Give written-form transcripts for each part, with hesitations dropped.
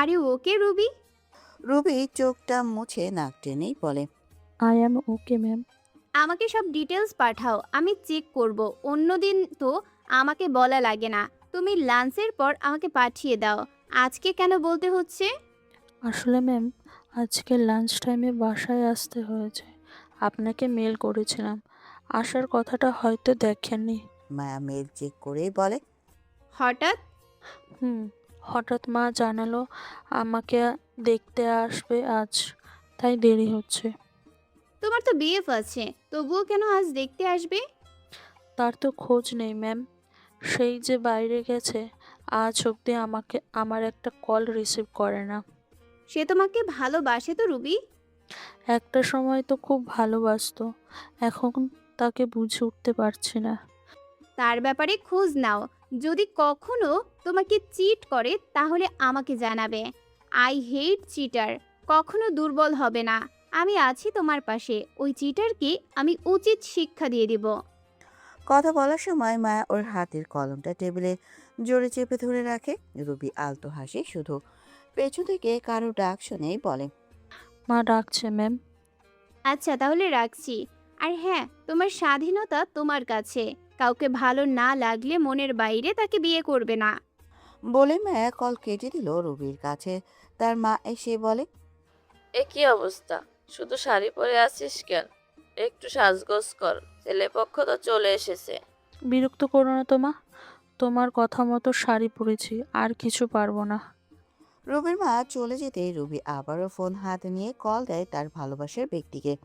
আরে ওকে Ruby. Ruby চোখটা মুছে নাক টেনেই বলে, আই অ্যাম ওকে ম্যাম। আমাকে সব ডিটেলস পাঠাও, আমি চেক করব। অন্যদিন তো আমাকে বলা লাগে না, তুমি লাঞ্চের পর আমাকে পাঠিয়ে দাও। আজকে কেন বলতে হচ্ছে? আসলে ম্যাম, আজকে লাঞ্চ টাইমে বাসায় আসতে হয়েছে। আপনাকে মেল করেছিলাম, আসার কথাটা হয়তো দেখেননি। মায়া মেল চেক করেই বলে, হঠাৎ? হুম, হঠাৎ মা জানালো আমাকে দেখতে আসবে আজ, তাই দেরি হচ্ছে। তোমার তো বিএফ আছে, তবুও কেন আজ দেখতে আসবে? তার তো খোঁজ নেই ম্যাম, সেই যে বাইরে গেছে। আজ অবধি আমার একটা কল রিসিভ করে না। সে তোমাকে ভালোবাসে তো রুবি। একটা সময় তো খুব ভালোবাসতো, এখন তাকে বুঝে উঠতে পারছি না। তার ব্যাপারে খোঁজ নাও। যদি কখনো তোমাকে চিট করে তাহলে আমাকে জানাবে। I hate cheater. কখনো দুর্বল হবে না। আমি আছি তোমার পাশে। ওই চিটারকে আমি উচিত শিক্ষা দিয়ে দিব। কথা বলার সময় মায়া ওর হাতের কলমটা টেবিলে জোরে চেপে ধরে রাখে। রুবি আলতো হাসে, শুধু পেছন থেকে কারো ডাক শুনেই বলে, মা ডাকছে ম্যাম। আচ্ছা তাহলে রাখছি। আর হ্যাঁ, তোমার স্বাধীনতা তোমার কাছে। কাউকে ভালো না লাগলে মনের বাইরে তাকে বিয়ে করবে না। বলে মায়া কল কেটে দিল। রুবির কাছে তার মা এসে বলে, এ কি অবস্থা? শুধু শাড়ি পরে আছিস কেন? একটু সাজগোজ কর, ছেলেপক্ষ তো চলে এসেছে। বিরক্ত করো না তো মা, তোমার কথা মতো শাড়ি পরেছি, আর কিছু পারবো না। রুবির মা চলে যেতে রুবি আবারও ফোন হাতে নিয়ে কল দেয় তার ভালোবাসার ব্যক্তিকে।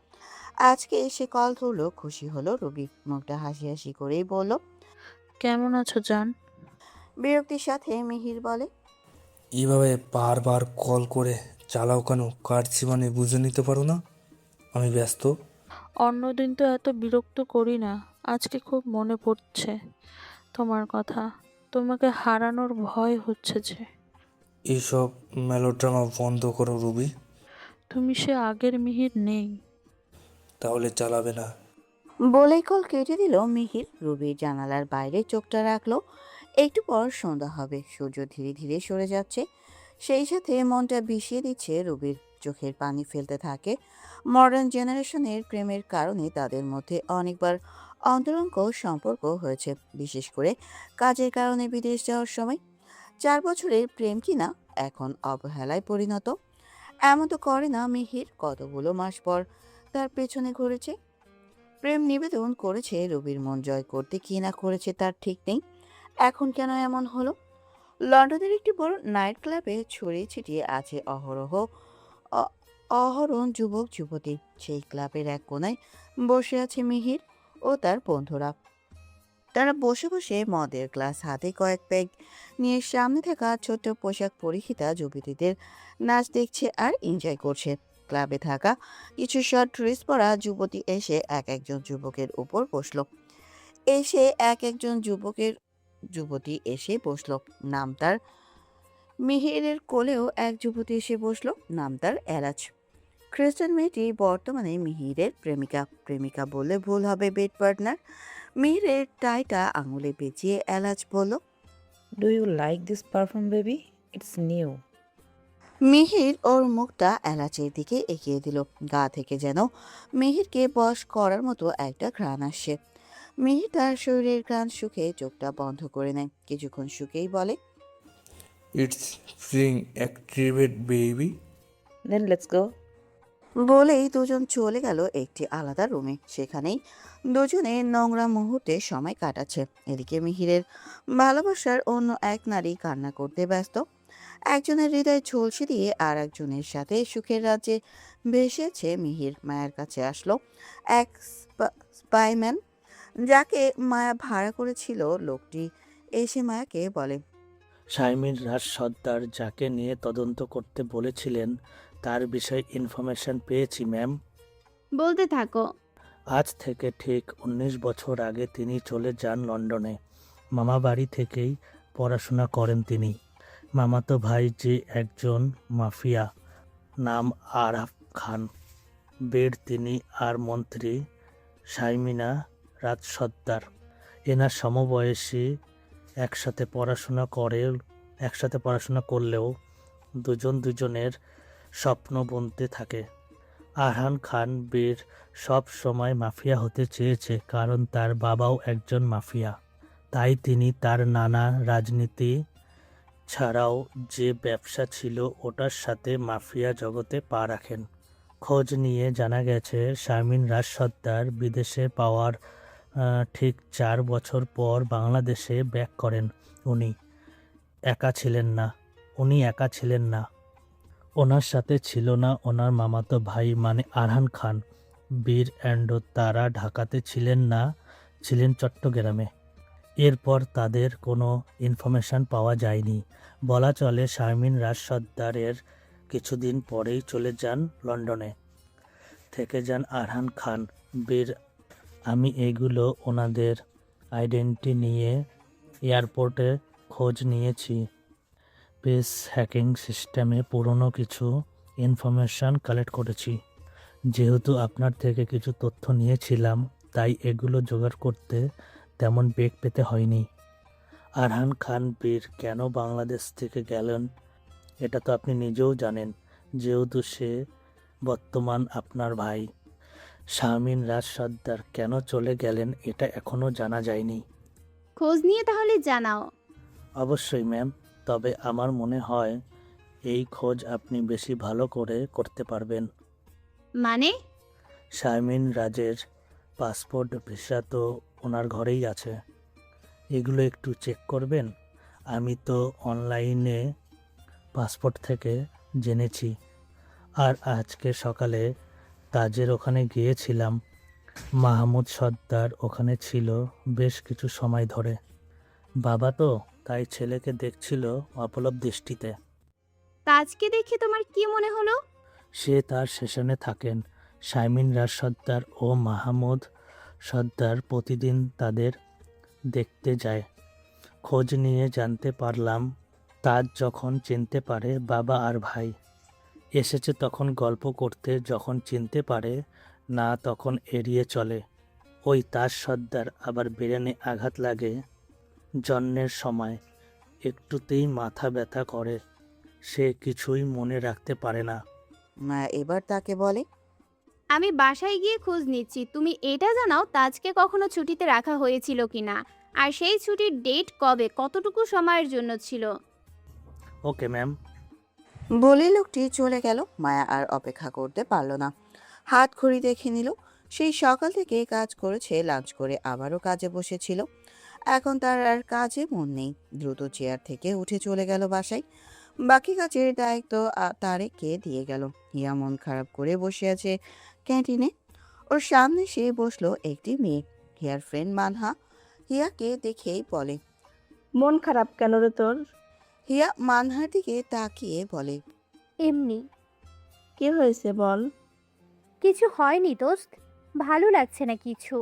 আজকে সে কল ধরলো, খুশি হলো রুবি। মুখটা হাসি হাসি করেই বলল। কেমন আছো জান? বিরক্তির সাথে মিহির বলে, এইভাবে বারবার কল করে চালাও কেন? কার জীবনে বুঝে নিতে পারো না আমি ব্যস্ত? অন্যদিন তো এত বিরক্ত করি না, আজকে খুব মনে পড়ছে তোমার কথা। তোমাকে হারানোর ভয় হচ্ছে যে। এইসব মেলোড্রামা বন্ধ করো রুবি। তুমি সে আগের মিহির নেই। তাহলে চালাবে না? বলেই কল কেটে দিল মিহির। রুবি জানালার বাইরে চোখটা রাখলো। একটু পর সন্ধ্যা হবে, সূর্য ধীরে ধীরে সরে যাচ্ছে। সেই সাথে মনটা বিষিয়ে দিচ্ছে রুবির। চোখের পানি ফেলতে থাকে। মডার্ন জেনারেশনের প্রেমের কারণে তাদের মধ্যে অনেকবার অন্তরঙ্গ সম্পর্ক হয়েছে, বিশেষ করে কাজের কারণে বিদেশ যাওয়ার সময়। 4 বছরের প্রেম কিনা এখন অবহেলায় পরিণত। এমন তো করে না মিহির, কতগুলো মাস পর তার পেছনে ঘুরেছে। প্রেম নিবেদন করেছে, রবির মন জয় করতে কি না করেছে তার ঠিক নেই। এখন কেন এমন হলো? লন্ডনের একটি বড় নাইট ক্লাবে ছড়িয়ে ছিটিয়ে আছে অ- অহরণ যুবক যুবতী। সেই ক্লাবের এক কোনায় বসে আছে মিহির ও তার বন্ধুরা। তারা বসে বসে মদের গ্লাস হাতে কয়েক প্যাক নিয়ে সামনে থাকা ছোট্ট পোশাক পরিহিতা যুবতীদের নাচ দেখছে আর এনজয় করছে। ক্লাবে থাকা কিছু শর্ট ড্রেস পরা যুবতী এসে এক একজন যুবকের উপর বসলো। এসে এক একজন যুবতী এসে বসলো। নাম তার মিহিরের কোলেও এক যুবতী এসে বসলো। নাম তার এলাচ। খ্রিস্টান মেয়েটি বর্তমানে মিহিরের প্রেমিকা। প্রেমিকা বললে ভুল হবে, বেড পার্টনার। মিহিরের টাইটা আঙুলে পেঁচিয়ে এলাচ বলল, Do you like this perfume, baby? It's new. Mihir ওর মুখটা এলাচের দিকে এগিয়ে দিল। গা থেকে যেন মিহিরকে বশ করার মতো একটা ঘ্রাণ আসছে। মিহির তার শরীরের ঘ্রাণ শুকে চোখটা বন্ধ করে নেয়। কিছুক্ষণ শুকেই বলে, it's feeling activate baby. Then let's go. বলেই দুজন চলে গেল একটি আলাদা রুমে। সেখানেই দুজনে নোংরা মুহূর্তে সময় কাটাচ্ছে। এদিকে মিহিরের ভালোবাসার অন্য এক নারী কান্না করতে ব্যস্ত। একজনের হৃদয় ঝলসে দিয়ে আর একজনের সাথে সুখের রাজ্যে ভেসেছে মিহির। মায়ের কাছে আসলো এক স্পাইম্যান, যাকে মায়া ভাড়া করেছিল। লোকটি এসে মায়াকে বলে, শারমিন রাজ সর্দার যাকে নিয়ে তদন্ত করতে বলেছিলেন তার বিষয়ে ইনফরমেশন পেয়েছি ম্যাম। বলতে থাকো। আজ থেকে ঠিক 19 বছর আগে তিনি চলে যান লন্ডনে। মামা বাড়ি থেকেই পড়াশোনা করেন তিনি। মামাতো ভাই যে একজন মাফিয়া, নাম আরাফ খান। বেড তিনি আর মন্ত্রী শারমিনা রাজ সর্দার। এনার সমবয়সী একসাথে পড়াশোনা করলেও দুজন দুজনের স্বপ্ন বুনতে থাকে। আরহান খান বীর সব সময় মাফিয়া হতে চেয়েছে, কারণ তার বাবাও একজন মাফিয়া। তাই তিনি তার নানা রাজনীতি ছাড়াও যে ব্যবসা ছিল ওটার সাথে মাফিয়া জগতে পা রাখেন। খোঁজ নিয়ে জানা গেছে শারমিন রাজ সর্দার বিদেশে পাওয়ার ঠিক 4 বছর পর বাংলাদেশে ব্যাক করেন। উনি একা ছিলেন না। ওনার সাথে ছিল না ওনার মামাতো ভাই মানে আরহান খান বীর অ্যান্ড তারা ঢাকাতে ছিলেন না, ছিলেন চট্টগ্রামে। এরপর তাদের কোনো ইনফরমেশন পাওয়া যায়নি। বলা চলে শারমিন রাজ সর্দারের কিছুদিন পরেই চলে যান লন্ডনে, থেকে যান আরহান খান বীর। আমি এগুলো ওনাদের আইডেন্টিটি নিয়ে এয়ারপোর্টে খোঁজ নিয়েছি। পেস হ্যাকিং সিস্টেমে পুরনো কিছু ইনফরমেশন কালেক্ট করেছি। যেহেতু আপনার থেকে কিছু তথ্য নিয়েছিলাম, তাই এগুলো জোগাড় করতে তেমন বেগ পেতে হয়নি। আরহান খান বীর কেন বাংলাদেশ থেকে গেলেন এটা তো আপনি নিজেও জানেন, যেহেতু সে বর্তমান আপনার ভাই। শারমিন রাজ সর্দার কেন চলে গেলেন এটা এখনও জানা যায়নি। খোঁজ নিয়ে তাহলে জানাও। অবশ্যই ম্যাম, তবে আমার মনে হয় এই খোঁজ আপনি বেশি ভালো করে করতে পারবেন। মানে? শারমিন রাজের পাসপোর্ট ভিসা তো ওনার ঘরেই আছে, এগুলো একটু চেক করবেন। আমি তো অনলাইনে পাসপোর্ট থেকে জেনেছি। আর আজকে সকালে তাজের ওখানে গিয়েছিলাম, মাহমুদ সর্দার ওখানে ছিল বেশ কিছু সময় ধরে। বাবা তো তাই ছেলেকে দেখছিল অপলক দৃষ্টিতে। তাজকে দেখে তোমার কি মনে হলো? সে তার সেশনে থাকেন। শারমিন রাজ সর্দার ও মাহমুদ সর্দার প্রতিদিন তাদের দেখতে যায়। খোঁজ নিয়ে জানতে পারলাম তাজ যখন চিনতে পারে বাবা আর ভাই এসেছে তখন গল্প করতে, যখন চিনতে পারে না তখন এড়িয়ে চলে। ওই তাজ সর্দার আবার ব্রেনে আঘাত লাগে জন্মের সময়, একটুতেই মাথা ব্যথা করে, সে কিছুই মনে রাখতে পারে না। এবার তাকে বলে, আমি বাসায় গিয়ে খোঁজ নিচ্ছি। তুমি এটা জানাও তাজকে কখনো ছুটিতে রাখা হয়েছিল কিনা, আর সেই ছুটির ডেট কবে, কতটুকু সময়ের জন্য ছিল। Okay ma'am. বলে লোকটি চলে গেল। মায়া আর অপেক্ষা করতে পারল না, হাত ঘড়ি দেখে নিল। সেই সকাল থেকে কাজ করেছে, লাঞ্চ করে আবারও কাজে বসেছিল। এখন তার আর কাজে মন নেই। দ্রুত চেয়ার থেকে উঠে চলে গেল বাসায়। বাকি কাজের দায়িত্ব তারেককে দিয়ে গেল। হিয়া মন খারাপ করে বসে আছে ক্যান্টিনে। ওর সামনে সে বসলো একটি মেয়ে, হিয়ার ফ্রেন্ড মানহা। হিয়াকে দেখেই বলে, মন খারাপ কেন রে তোর? হিয়া মানহার দিকে তাকিয়ে বলে, এমনি। কি হয়েছে বল? কিছু হয়নি দোস্ত, ভালো লাগছে না কিছু।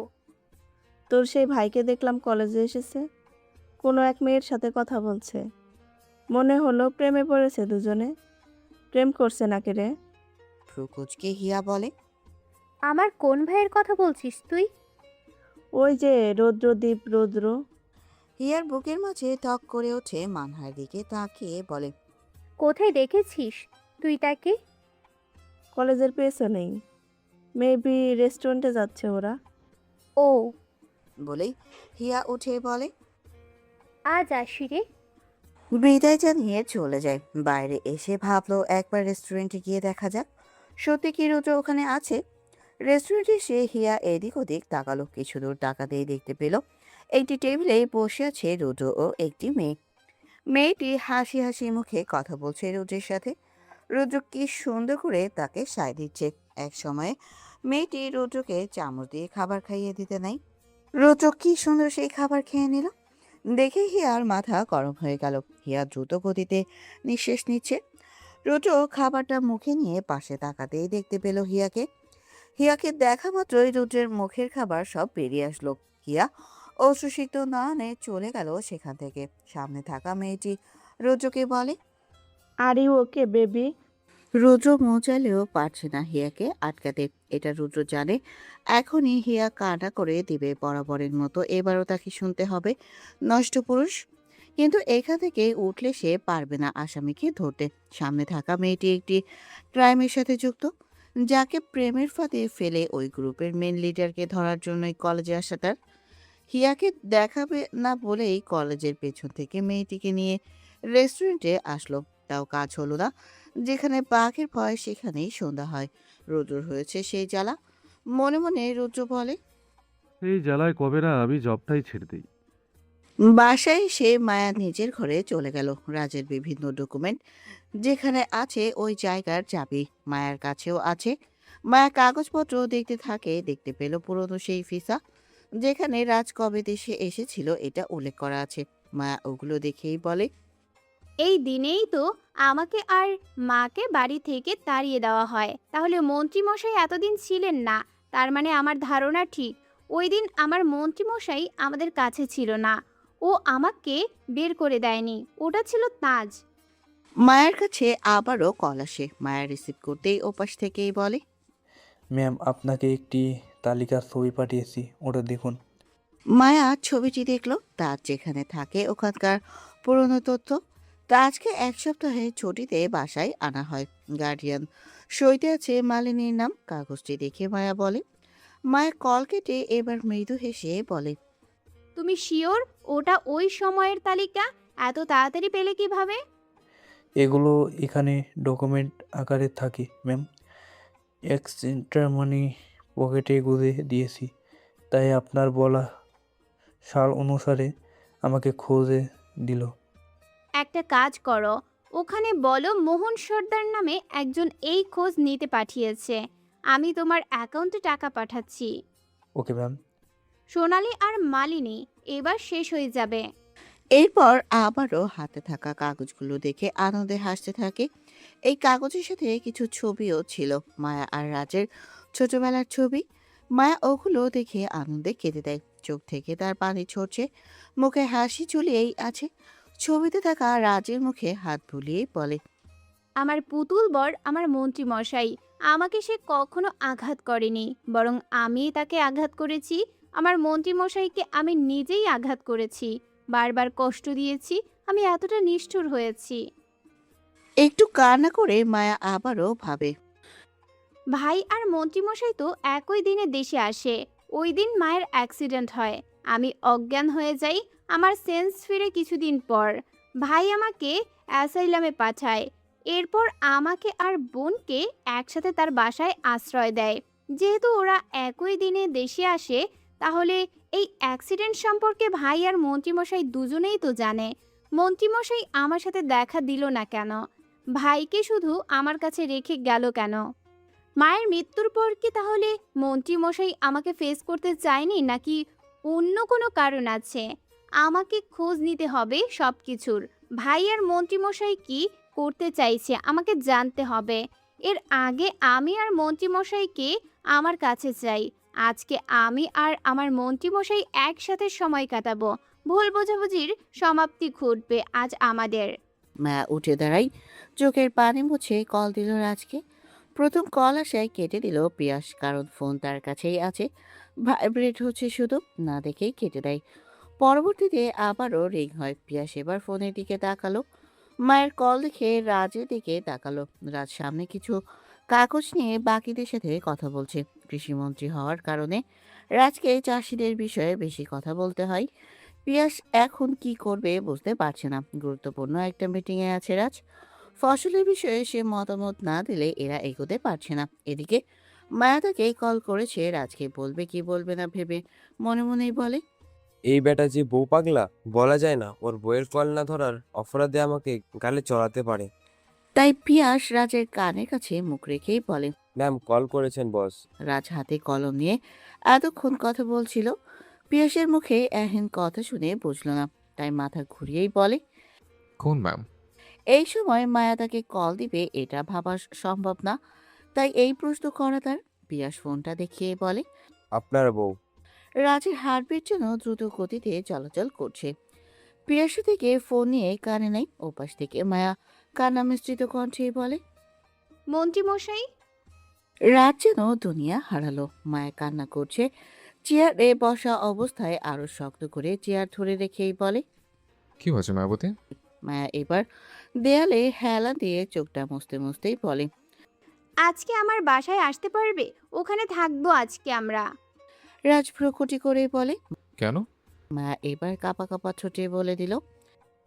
তোর সেই ভাইকে দেখলাম কলেজে এসেছে, কোনো এক মেয়ের সাথে কথা বলছে। মনে হলো প্রেমে পড়েছে দুজনে। প্রেম করছে নাকি রে? ফ্রুকুচকে হিয়া বলে, আমার কোন ভাইয়ের কথা বলছিস তুই? ওই যে রৌদ্রদীপ রৌদ্র। হিয়ার বুকের মাঝে টক করে ওঠে। মানহার দিকে তাকিয়ে বলে, কোথায় দেখেছিস তুই তাকে? কলেজের পেছনেই, মেবি রেস্টুরেন্টে যাচ্ছে ওরা। ও, বলেই হিয়া উঠে বলে, আজ আসি রে। বিদায় জানিয়ে চলে যায়। বাইরে এসে ভাবলো একবার রেস্টুরেন্টে গিয়ে দেখা যাক সত্যি কি রুদ্র ওখানে আছে। রেস্টুরেন্টে সে হিয়া এদিক ওদিক তাকালো। কিছু দূর তাকাতেই দেখতে পেল একটি টেবিলে বসে আছে রুদ্র ও একটি মেয়ে। মেয়েটি হাসি হাসি মুখে কথা বলছে রুদ্রের সাথে। রুদ্র কি সুন্দর করে তাকে সায় দিচ্ছে। এক সময়ে মেয়েটি রুদ্রকে চামচ দিয়ে খাবার খাইয়ে দিতে নাই। রুদ্র কি সুন্দর সেই খাবার খেয়ে নিল। দেখে হিয়ার মাথা গরম হয়ে গেল। হিয়া দ্রুত গতিতে নিঃশ্বাস নিচ্ছে। রুদ্র খাবারটা মুখে নিয়ে পাশে তাকাতেই দেখতে পেল হিয়াকে। হিয়াকে দেখা মাত্রই রুদ্রের মুখের খাবার সব বেরিয়ে আসলো। হিয়া অশ্রুসিক্ত নয়নে চলে গেল সেখান থেকে। সামনে থাকা মেয়েটি রুদ্রকে বলে, আর ইউ ওকে বেবি? রুদ্র মোচালেও পারছে না হিয়াকে আটকাতে। এটা রুদ্র জানে এখনই হিয়া কান্না করে দিবে বরাবরের মতো। এবারও তাকে শুনতে হবে নষ্ট পুরুষ। কিন্তু এখান থেকে উঠলে সে পারবে না আসামিকে ধরতে। সামনে থাকা মেয়েটি একটি ক্রাইমের সাথে যুক্ত, যাকে প্রেমের ফাঁদে ফেলে ওই গ্রুপের মেন লিডারকে ধরার জন্যই কলেজে আসা তার। হিয়াকে দেখাবে না বলেই কলেজের পেছন থেকে মেয়েটিকে নিয়ে রেস্টুরেন্টে আসলো। তাও কাজ হলো না। যেখানে বাঘের ভয় সেখানেই সন্ধ্যা হয়। রুদ্র হয়েছে সেই জ্বালা। মনে মনে রুদ্র বলে, এই জ্বালায় কবে না আমি জবটাই ছেড়ে দিই। বাসায় এসে মায়া নিজের ঘরে চলে গেল। রাজের বিভিন্ন ডকুমেন্ট যেখানে আছে ওই জায়গার চাবি মায়ার কাছেও আছে। মায়া কাগজপত্র দেখতে থাকে, দেখতে পেল পুরনো সেই ভিসা যেখানে রাজ কবে দেশে এসেছিল এটা উল্লেখ করা আছে। মায়া ওগুলো দেখেই বলে, এই দিনেই তো আমাকে আর মাকে বাড়ি থেকে তাড়িয়ে দেওয়া হয়। তাহলে মন্ত্রীমশাই এতদিন ছিলেন না, তার মানে আমার ধারণা ঠিক। ওই দিন আমার মন্ত্রীমশাই আমাদের কাছে ছিল না, ও আমাকে বের করে দেয়নি, ওটা ছিল তাজ। মায়ের কাছে আবারও কল আসে। মায়া রিসিভ করতেই ওপাশ থেকেই বলে, ম্যাম, আপনাকে একটি তালিকার ছবি পাঠিয়েছি, ওটা দেখুন। মায়া ছবিটি দেখলো। তাজ যেখানে থাকে ওখানকার পুরনো তথ্য। তাজকে 1 সপ্তাহে ছুটিতে বাসায় আনা হয়। গার্ডিয়ান সইতে আছে মালিনীর নাম। কাগজটি দেখে মায়া বলে, মায়া কল কেটে এবার মৃদু হেসে বলে, তুমি শিওর ওটা ওই সময়ের তালিকা? এত তাড়াতাড়ি পেলে কিভাবে? এগুলো এখানে ডকুমেন্ট আকারে থাকে ম্যাম। এক্সচেঞ্জটার মানি পকেটে গুঁজে দিয়েছি, তাই আপনার বলা সাল অনুসারে আমাকে খোঁজে দিল। একটা কাজ করো, ওখানে বলো মোহন সর্দার নামে একজন এই খোঁজ নিতে পাঠিয়েছে। আমি তোমার অ্যাকাউন্টে টাকা পাঠাচ্ছি। Okay ma'am. সোনালি আর মালিনী, এবার শেষ হয়ে যাবে। এরপর আবারও হাতে থাকা কাগজগুলো দেখে আনন্দে হাসতে থাকে। এই কাগজের সাথে কিছু ছবিও ছিল, মায়া আর রাজের ছোটবেলার ছবি। মায়া ওগুলো দেখে আনন্দে কেঁদে দেয়। চোখ থেকে তার পানি ঝরছে, মুখে হাসি ঝুলিয়েই আছে। ছবিতে থাকা রাজের মুখে হাত বুলিয়েই বলে, আমার পুতুল বর আমার মন্ত্রী মশাই। আমাকে সে কখনো আঘাত করেনি, বরং আমি তাকে আঘাত করেছি। আমার মন্ত্রী মশাইকে আমি নিজেই আঘাত করেছি, বারবার কষ্ট দিয়েছি। আমি এতটা নিষ্ঠুর হয়েছি। একটু কান্না করে মায়া আবারও ভাবে, ভাই আর মন্ত্রীমশাই তো একই দিনে দেশে আসে। ওই দিন মায়ের অ্যাক্সিডেন্ট হয়, আমি অজ্ঞান হয়ে যাই। আমার সেন্স ফিরে কিছুদিন পর ভাই আমাকে অ্যাসাইলামে পাঠায়। এরপর আমাকে আর বোনকে একসাথে তার বাসায় আশ্রয় দেয়। যেহেতু ওরা একই দিনে দেশে আসে, তাহলে এই অ্যাক্সিডেন্ট সম্পর্কে ভাই আর মন্ত্রীমশাই দুজনেই তো জানে। মন্ত্রীমশাই আমার সাথে দেখা দিল না কেন? ভাইকে শুধু আমার কাছে রেখে গেল কেন? মায়ের মৃত্যুর পর কি তাহলে মন্ত্রীমশাই আমাকে ফেস করতে চায়নি, নাকি অন্য কোনো কারণ আছে? আমাকে খোঁজ নিতে হবে সব কিছুর। ভাই আর মন্ত্রীমশাই কি করতে চাইছে আমাকে জানতে হবে। এর আগে আমি আর মন্ত্রীমশাইকে আমার কাছে চাই। আজকে আমি আর আমার মন্ত্রীমশাই একসাথে সময় কাটাবো। ভুল বোঝাবুঝির সমাপ্তি ঘটবে আজ আমাদের। মায়া উঠে দাঁড়াই, চোখের পানি মুছে কল দিল রাজকে। প্রথম কল আসায় কেটে দিল পিয়াস, কারণ ফোন তার কাছেই আছে। ভাইব্রেট হচ্ছে শুধু, না দেখেই কেটে দেয়। পরবর্তীতে আবারও রিং হয়। পিয়াস এবার ফোনের দিকে তাকালো। মায়ের কল দেখে রাজের দিকে তাকালো। রাজ সামনে কিছু কাগজ নিয়ে বাকিদের সাথে কথা বলছে। কৃষিমন্ত্রী হওয়ার কারণে রাজকে চাষিদের বিষয়ে বেশি কথা বলতে হয়। পিয়াস এখন কি করবে বুঝতে পারছে না। গুরুত্বপূর্ণ একটা মিটিংয়ে আছে রাজ। ফসলের বিষয়ে সে মতামত না দিলে এরা এগোতে পারছে না। এদিকে মায়া তাকে কল করেছে, রাজকে বলবে কি বলবে না ভেবে মনে মনেই বলে, এই বেটা যে বউ পাগলা, বলা যায় না ওর বউয়ের কল না ধরার অপরাধে আমাকে গালে চড়াতে পারে। তাই পিয়াস রাজের কানের কাছে মুখ রেখেই বলে, ম্যাম কল করেছেন বস। রাজ হাতে কলম নিয়ে এতক্ষণ কথা বলছিল। পিয়াসের মুখে এহেন কথা শুনে বুঝলো না, তাই মাথা ঘুরিয়েই বলে, কোন ম্যাম? এই সময় মায়া তাকে কল দিবে এটা ভাবা সম্ভব না, তাই এই প্রশ্ন করা তার। পিয়াস ফোনটা দেখিয়ে বলে, আপনার বউ। রাজের হার্টবিট যেন দ্রুত গতিতে চলাচল করছে। পিয়াসা থেকে ফোন নিয়ে কানে নেই। ওপাশ থেকে মায়া কান্না মিশ্রিত কণ্ঠে বলে, মন্ত্রীমশাই। রাত যেন দুনিয়া হারালো। মায়া কান্না করছে। চেয়ারে বসা অবস্থায় আরো শক্ত করে চেয়ার ধরে রেখেই বলে, কি হয়েছে মায়াবতী? মায়া এবার দেয়ালে হেলা দিয়ে চোখটা মুছতে মুছতেই বলে, আজকে আমার বাসায় আসতে পারবে? ওখানে থাকবো আজকে আমরা। রাজ ভ্রুকুটি করে বলে। কেন? মায়া এবার কাপা কাপা ঠোঁটে বলে দিল।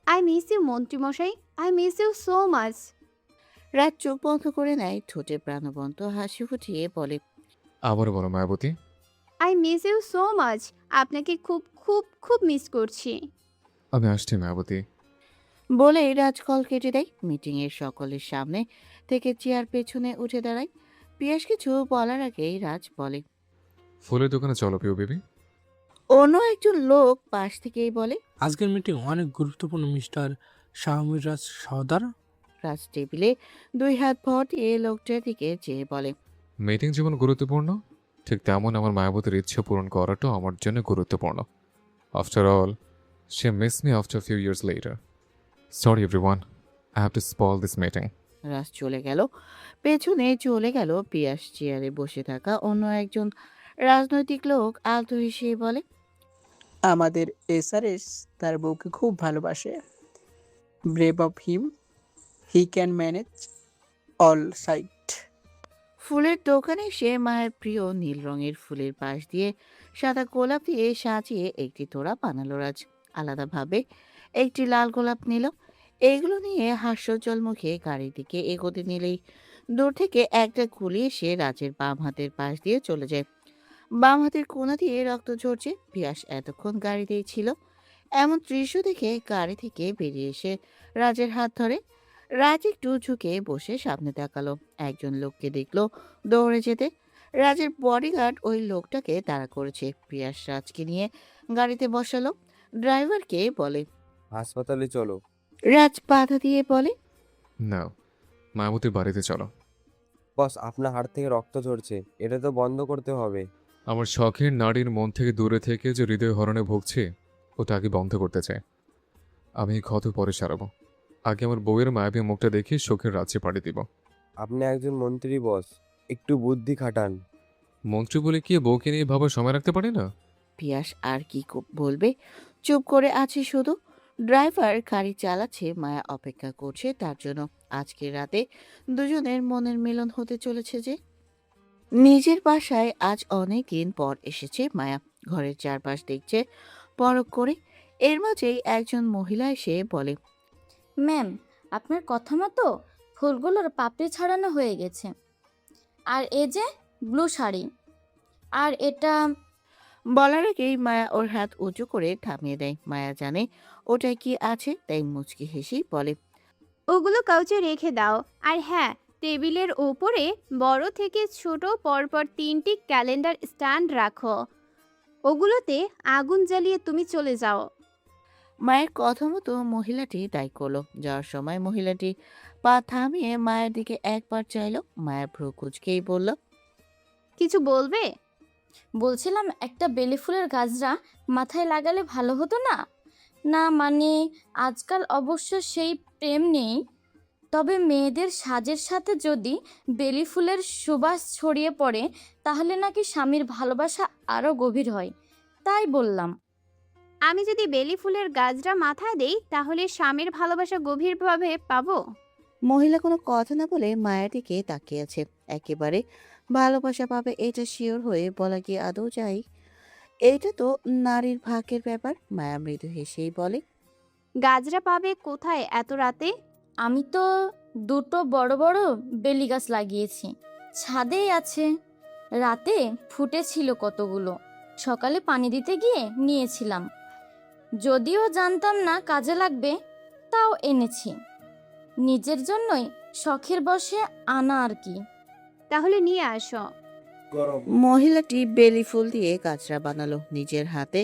আই মিস ইউ মন্ত্রীমশাই, I miss you so much. Raj চোখ বন্ধ করে নেয়, ঠোঁটে প্রাণবন্ত হাসি ফুটিয়ে বলে, আবারও বলো Mayabati. I miss you so much. আপনাকে খুব খুব খুব মিস করছি। আমি আসছি মায়াবতী। বলে রাজ কল কেটে দেয়। মিটিংয়ের সকলের সামনে থেকে চেয়ার পেছনে উঠে দাঁড়ায়। পিয়াস কিছু বলার আগেই রাজ বলে, ফুলের দোকানে চলো পিউ বেবি। অন্য একজন লোক পাশ থেকেই বলে। আজকের মিটিং অনেক গুরুত্বপূর্ণ মিস্টার শাহমির রাজ সর্দার। রাজ টেবিলে 2 হাত ভর দিয়ে লোকটার দিকে চেয়ে বলে, মিটিং যেমন গুরুত্বপূর্ণ, ঠিক তেমন আমার মায়াবতীর ইচ্ছে পূরণ করাটাও আমার জন্য গুরুত্বপূর্ণ। After all, she missed me after a few years later. Sorry everyone, I have to spoil this meeting. রাজ চলে গেল। পেছনে চলে গেল পিয়াস। চেয়ারে বসে থাকা অন্য একজন রাজনৈতিক লোক আলতো হেসে বলে, আমাদের এসআরএস তার বউকে খুব ভালোবাসে। Brave of him, he can manage all site. ফুলের দোকানে সে মায়ের প্রিয় নীল রঙের ফুলের পাশ দিয়ে সাদা গোলাপ দিয়ে সাজিয়ে একটি তোড়া বানালো রাজ। আলাদাভাবে একটি লাল গোলাপ নিল। এগুলো নিয়ে হাস্যোজ্জ্বল মুখে গাড়ির দিকে এগোতে নিলেই দূর থেকে একটা গুলি এসে রাজের বাম হাতের পাশ দিয়ে চলে যায়। বাম হাতের কোণা দিয়ে রক্ত ঝরছে। পিয়াস এতক্ষণ গাড়িতেই ছিল। এমন দৃশ্য দেখে গাড়ি থেকে বেরিয়ে এসে রাজের হাত ধরে। রাজ একটু ঝুঁকে বসে সামনে তাকালো। একজন লোককে দেখলো দৌড়ে যেতে। রাজের বডিগার্ড ওই লোকটাকে তাড়া করেছে। পিয়াস রাজকে নিয়ে গাড়িতে বসালো। ড্রাইভারকে বলে, হাসপাতালে চলো। রাজ বাধা দিয়ে বলে, না, মায়াবতীর বাড়িতে চলো। বস, আপনার হাড় থেকে রক্ত ঝরছে, এটা তো বন্ধ করতে হবে। আমার শখের নারীর মন থেকে দূরে থেকে যে হৃদয় হরণে ভুগছে, ওটা আগে বন্ধ করতে চাই। আমি এই ক্ষত পরে সারাবো। আগে আমার বউয়ের মায়াবী মুখটা দেখে শোকের রাজ্যে পাড়ি দিব। আপনি একজন মন্ত্রী বস, একটু বুদ্ধি খাটান। মন্ত্রী বলে কি বউকে নিয়ে ভাবার সময় রাখতে পারি না? পিয়াস আর কি বলবে, চুপ করে আছে শুধু। ড্রাইভার গাড়ি চালাচ্ছে, মায়া অপেক্ষা করছে তার জন্য। আজকের রাতে দুজনের মনের মিলন হতে চলেছে যে। নিজের বাসায় আজ অনেক দিন পর এসেছে মায়া। ঘরের চারপাশ দেখছে পরখ করে। এর মাঝেই একজন মহিলা এসে বলে, ম্যাম, আপনার কথা মতো ফুলগুলোর পাপড়ি ছাড়ানো হয়ে গেছে। আর এ যে ব্লু শাড়ি, আর এটা। বলার আগেই মায়া ওর হাত উঁচু করে থামিয়ে দেয়। মায়া জানে ওটায় কি আছে, তাই মুচকি হেসেই বলে, ওগুলো কাউচে রেখে দাও। আর হ্যাঁ, টেবিলের ওপরে বড় থেকে ছোট পরপর 3টি ক্যালেন্ডার স্ট্যান্ড রাখো। ওগুলোতে আগুন জ্বালিয়ে তুমি চলে যাও। মায়ের কথা মতো মহিলাটি তাই করলো। যাওয়ার সময় মহিলাটি পা থামিয়ে মায়ের দিকে একবার চাইলো। মায়া ভ্রু কুঁচকেই বলল, কিছু বলবে? বলছিলাম একটা বেলি ফুলের গাছরা মাথায় লাগালে ভালো হতো না? না মানে আজকাল অবশ্য সেই প্রেম নেই, তবে মেয়েদের সাজের সাথে যদি বেলি ফুলের সুবাস ছড়িয়ে পড়ে তাহলে নাকি স্বামীর ভালোবাসা আরও গভীর হয়, তাই বললাম। আমি যদি বেলি ফুলের গাছটা মাথায় দেই তাহলে স্বামীর ভালোবাসা গভীরভাবে পাবো? মহিলা কোনো কথা না বলে মায়ের দিকে তাকিয়ে আছে। একেবারে ভালোবাসা পাবে এটা শিওর হয়ে বলা কি আদৌ যায়? এটা তো নারীর ভাগ্যের ব্যাপার। মায়া মৃদু হেসেই বলে, গাছরা পাবে কোথায় এত রাতে? আমি তো দুটো বড় বড় বেলি গাছ লাগিয়েছি, ছাদেই আছে। রাতে ফুটেছিল কতগুলো, সকালে পানি দিতে গিয়ে নিয়েছিলাম। যদিও জানতাম না কাজে লাগবে, তাও এনেছি। নিজের জন্যই, শখের বশে আনা আর কি। তাহলে নিয়ে আসো। মহিলাটি বেলি ফুল দিয়ে কাঁচরা বানালো। নিজের হাতে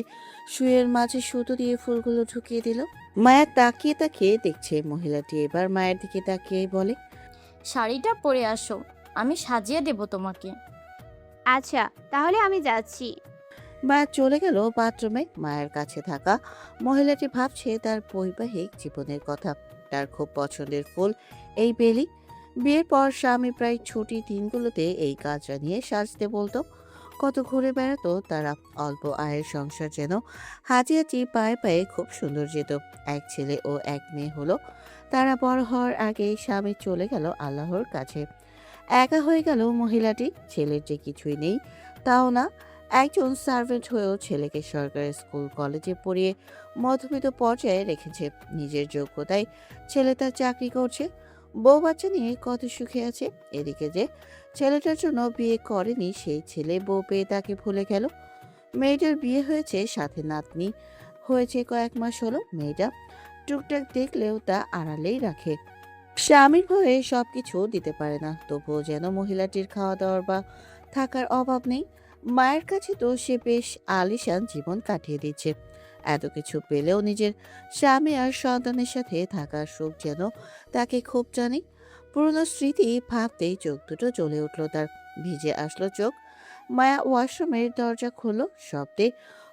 শুয়ের মাঝে সুতো দিয়ে ফুলগুলো ঢুকিয়ে দিল। মায়া তাকিয়ে তাকিয়ে দেখছে। মহিলাটি এবার মায়ের দিকে তাকিয়ে বলে, শাড়িটা পরে আসো, আমি সাজিয়ে দেব তোমাকে। আচ্ছা, তাহলে আমি যাচ্ছি। মায়া চলে গেল বাথরুমে। মায়ের কাছে থাকা মহিলাটি ভাবছে তার বৈবাহিক জীবনের কথা। তার খুব পছন্দের ফুল এই বেলি। বিয়ের পর স্বামী প্রায় ছুটি দিনগুলোতে এই কাজটা নিয়ে সাজতে বলতো। কত ঘুরে বেড়াতো তারা। অল্প আয়ের সংসার যেন হাঁচি হাঁচি পায়ে পায়ে খুব সুন্দর যেত। এক ছেলে ও এক মেয়ে হলো। তারা বড় হওয়ার আগে স্বামী চলে গেল আল্লাহর কাছে। একা হয়ে গেল মহিলাটি। ছেলের যে কিছুই নেই তাও না, একজন সার্ভেন্ট হয়েও ছেলেকে সরকারি স্কুল কলেজে পড়িয়ে মধ্যবিত্ত পর্যায়ে রেখেছে। নিজের যোগ্যতায় ছেলে তার চাকরি করছে, বউ বাচ্চা নিয়ে কত সুখে আছে। এদিকে যে ছেলেটার জন্য বিয়ে করেনি সেই ছেলে বউ পেয়ে তাকে ভুলে গেল। মেয়েটার বিয়ে হয়েছে, সাথে নাতনি হয়েছে, কয়েক মাস হলো। মেয়েটা টুকটাক দেখলেও তা আড়ালেই রাখে। স্বামীর ভয়ে সবকিছু দিতে পারে না, তবুও যেন মহিলাটির খাওয়া দাওয়ার বা থাকার অভাব নেই। মায়ের কাছে তো সে বেশ আলিশান জীবন কাটিয়ে দিচ্ছে। এত কিছু পেলেও নিজের স্বামী আর সন্তানের সাথে থাকার সুখ যেন তাকে খুব জানে। পুরনো স্মৃতি ভাবতেই চোখ দুটো জ্বলে উঠল তার। ভিজে আসলো চোখ। মায়া ওয়াশরুমের দরজা খুললো। শব্দে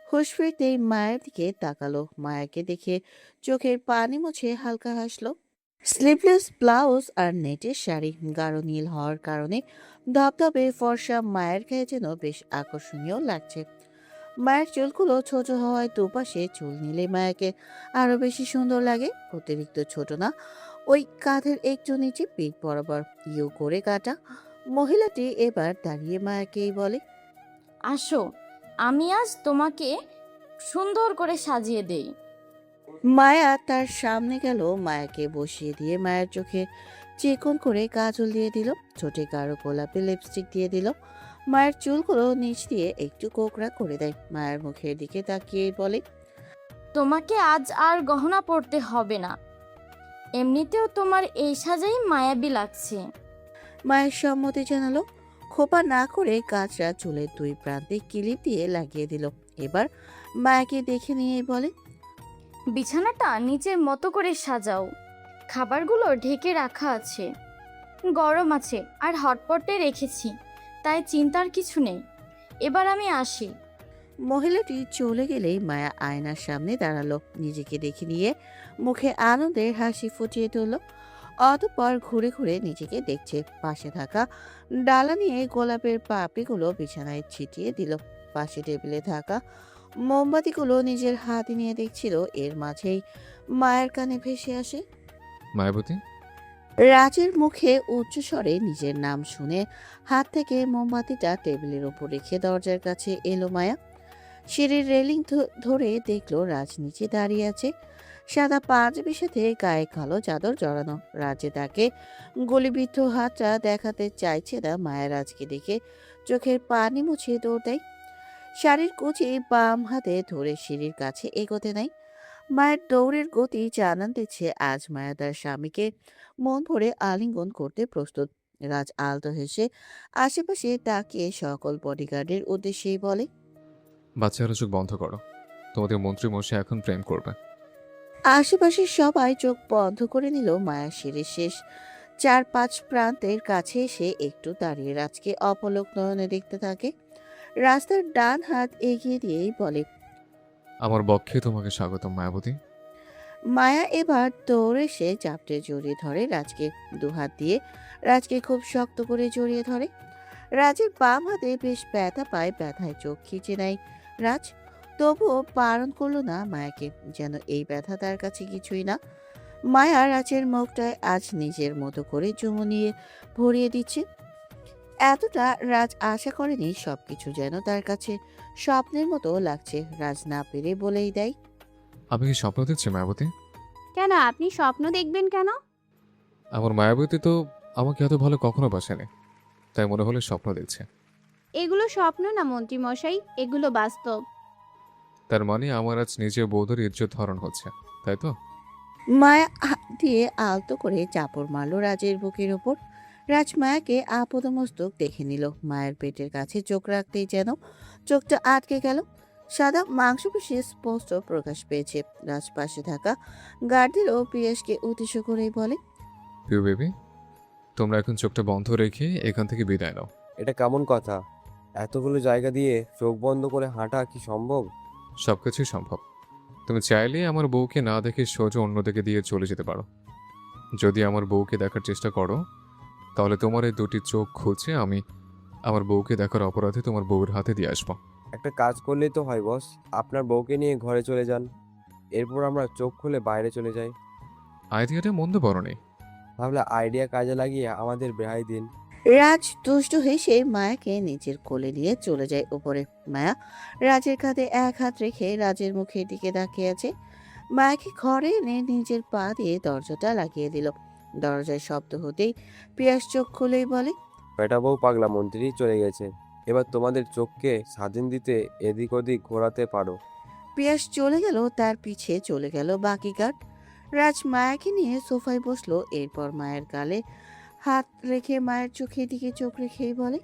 হুঁশ ফিরতেই মায়ের দিকে তাকালো। মায়াকে দেখে চোখের পানি মুছে হালকা হাসলো। স্লিভলেস ব্লাউজ আর নেটের শাড়ি গাঢ় নীল হওয়ার কারণে ধবধবে ফর্সা মায়ের গায়ে যেন বেশ আকর্ষণীয় লাগছে। মায়ের চুলগুলো ছোট হওয়ায় দুপাশে চুল নিলে মায়াকে আরো বেশি সুন্দর লাগে। অতিরিক্ত ছোট না, ওই কাঁধের একটু নিচে পিঠ বরাবর ইউ করে কাটা। মহিলাটি এবার দাঁড়িয়ে মায়াকেই বলে, আসো, আমি আজ তোমাকে সুন্দর করে সাজিয়ে দেই। মায়া তার সামনে গেল। মায়াকে বসিয়ে দিয়ে মায়ের চোখে চিকন করে কাজল দিয়ে দিল, ঠোঁটে গাঢ় গোলাপি লিপস্টিক দিয়ে দিল। মায়ের চুলগুলো নিচ দিয়ে একটু কোকড়া করে দেয়। মায়ের মুখের দিকে তাকিয়ে বলে, তোমাকে আজ আর গহনা পরতে হবে না, এমনিতেও তোমার এই সাজাই মায়াবী লাগছে। মায়ের সম্মতি জানালো। খোপা না করে কাঁচরা চুলের দুই প্রান্তে কিলিপ দিয়ে লাগিয়ে দিল। এবার মায়াকে দেখে নিয়ে বলে, বিছানাটা নিচের মতো করে সাজাও, খাবারগুলো ঢেকে রাখা আছে, গরম আছে আর হটপটে রেখেছি, তাই চিন্তার কিছু নেই। এবার আমি আসি। মহিলাটি চলে গেলেই মায়া আয়নার সামনে দাঁড়ালো। নিজেকে দেখে নিয়ে মুখে আনন্দের হাসি ফুটিয়ে তুলল। অতঃপর ঘুরে ঘুরে নিজেকে দেখছে। পাশে থাকা ডালা নিয়ে গোলাপের পাপড়িগুলো বিছানায় ছিটিয়ে দিল। পাশে টেবিলে থাকা মোমবাতিগুলো নিজের হাতে নিয়ে দেখছিল। এর মাঝেই মায়ের কানে ভেসে আসে, মায়াবতী। রাজের মুখে উচ্চস্বরে নিজের নাম শুনে হাত থেকে মোমবাতিটা টেবিলের ওপর রেখে দরজার কাছে এলো মায়া। সিঁড়ির রেলিং ধরে দেখলো রাজ নিচে দাঁড়িয়ে আছে। সাদা পাঞ্জাবির সাথে গায়ে কালো চাদর জড়ানো। রাজে তাকে গলিবিদ্ধ হাতটা দেখাতে চাইছে না। মায়া রাজকে দেখে চোখের পানি মুছে দৌড় দেয়। শাড়ির কুচি বাম হাতে ধরে সিঁড়ির কাছে এগোতে নাই। মায়ের দৌড়ের গতি জানান দিচ্ছে আজ মায়া তার স্বামীকে মন ভরে আলিঙ্গন করতে প্রস্তুত। রাজ আলতো হেসে আশেপাশে তাকিয়ে সকল বডিগার্ডের উদ্দেশ্যেই বলে, বাচ্চারা চোখ বন্ধ করো, তোমাদের মন্ত্রী মশাই এখন প্রেম করবে। আশেপাশের সবাই চোখ বন্ধ করে নিল। মায়া সিঁড়ির শেষ 4-5 প্রান্তের কাছে এসে একটু দাঁড়িয়ে রাজকে অপলক নয়নে দেখতে থাকে। রাস্তার ডান হাত এগিয়ে দিয়েই বলে, আমার বক্ষে তোমাকে স্বাগতম মায়াবতী। মায়া এবার দৌড়ে এসে চাপটে জড়িয়ে ধরে রাজকে। দুহাত দিয়ে রাজকে খুব শক্ত করে জড়িয়ে ধরে। রাজের বাম হাতে বেশ ব্যথা পায়। ব্যথায় চোখ খিচে নেয় রাজ, তবুও বারণ করলো না মায়াকে, যেন এই ব্যথা তার কাছে কিছুই না। মায়া রাজের মুখটায় আজ নিজের মতো করে চুমু নিয়ে ভরিয়ে দিচ্ছে। এতটা রাজ আশা করেনি। সবকিছু যেন তার কাছে স্বপ্নের মতো লাগছে। রাজ না পেরে বলেই দেয়, আমি কি স্বপ্ন দেখছি মায়াবতী? কেন আপনি স্বপ্ন দেখবেন কেন? আমার মায়াবতী তো আমাকে এত ভালো কখনো বাসেনি, তাই মনে হলে স্বপ্ন দেখছে। এগুলো স্বপ্ন না মন্ত্রী মশাই, এগুলো বাস্তব। তার মানে আমার আজ নিজের বৌদের ইজ্জত হরণ হচ্ছে, তাই তো? মায়া হাত দিয়ে আলতো করে চাপড় মারল রাজের বুকের ওপর। রাজ মায়াকে আপদমস্তক দেখে নিল। মায়ের পেটের কাছে চোখ রাখতেই যেন চোখটা আটকে গেল। সাদা মাংসপেশি স্পষ্ট প্রকাশ পেয়েছে। রাজ পাশে থাকা গার্ডদেরও পিয়াসকে উদ্দেশ্য করেই বলে, প্রিয় বেবি, তোমরা এখন চোখটা বন্ধ রেখে এখান থেকে বিদায় নাও। এটা কেমন কথা? এতগুলো জায়গা দিয়ে চোখ বন্ধ করে হাঁটা কি সম্ভব? সবকিছুই সম্ভব। তুমি চাইলে আমার বউকে না দেখে সোজা অন্যদিকে দিয়ে চলে যেতে পারো। যদি আমার বউকে দেখার চেষ্টা করো তাহলে তোমার এই দুটি চোখ খুঁজে আমি আমার বউকে দেখার অপরাধে তোমার বউয়ের হাতে দিয়ে আসবো। একটা কাজ করলেই তো হয় বস, আপনার বউকে নিয়ে ঘরে চলে যান, এরপর আমরা চোখ খুলে বাইরে চলে যাই। আইডিয়াটা মন্দ বড়নি। ভাবলে আইডিয়া কাজে লাগিয়ে আমাদের বেহাই দিন। রাজ দুষ্টু হেসে মায়াকে নিজের কোলে নিয়ে চলে যায় উপরে। মায়া রাজের কাঁধে এক হাত রেখে রাজের মুখের দিকে তাকিয়ে আছে। মায়াকে ঘরে এনে নিজের পা দিয়ে দরজাটা লাগিয়ে দিল। দরজায় শব্দ হতেই পিয়াস চোখ খুলেই বলে, বেটা বউ পাগলা মন্ত্রী চলে গেছে, এবার তোমাদের চোখকে স্বাধীন দিতে এদিক ওদিক ঘোরাতে পারো। পিয়াস চলে গেল, তার পিছে চলে গেল বাকি গার্ড। রাজ মায়াকে নিয়ে সোফায় বসলো। এরপর মায়ের গালে হাত রেখে মায়ের চোখের দিকে চোখ রেখেই বলে,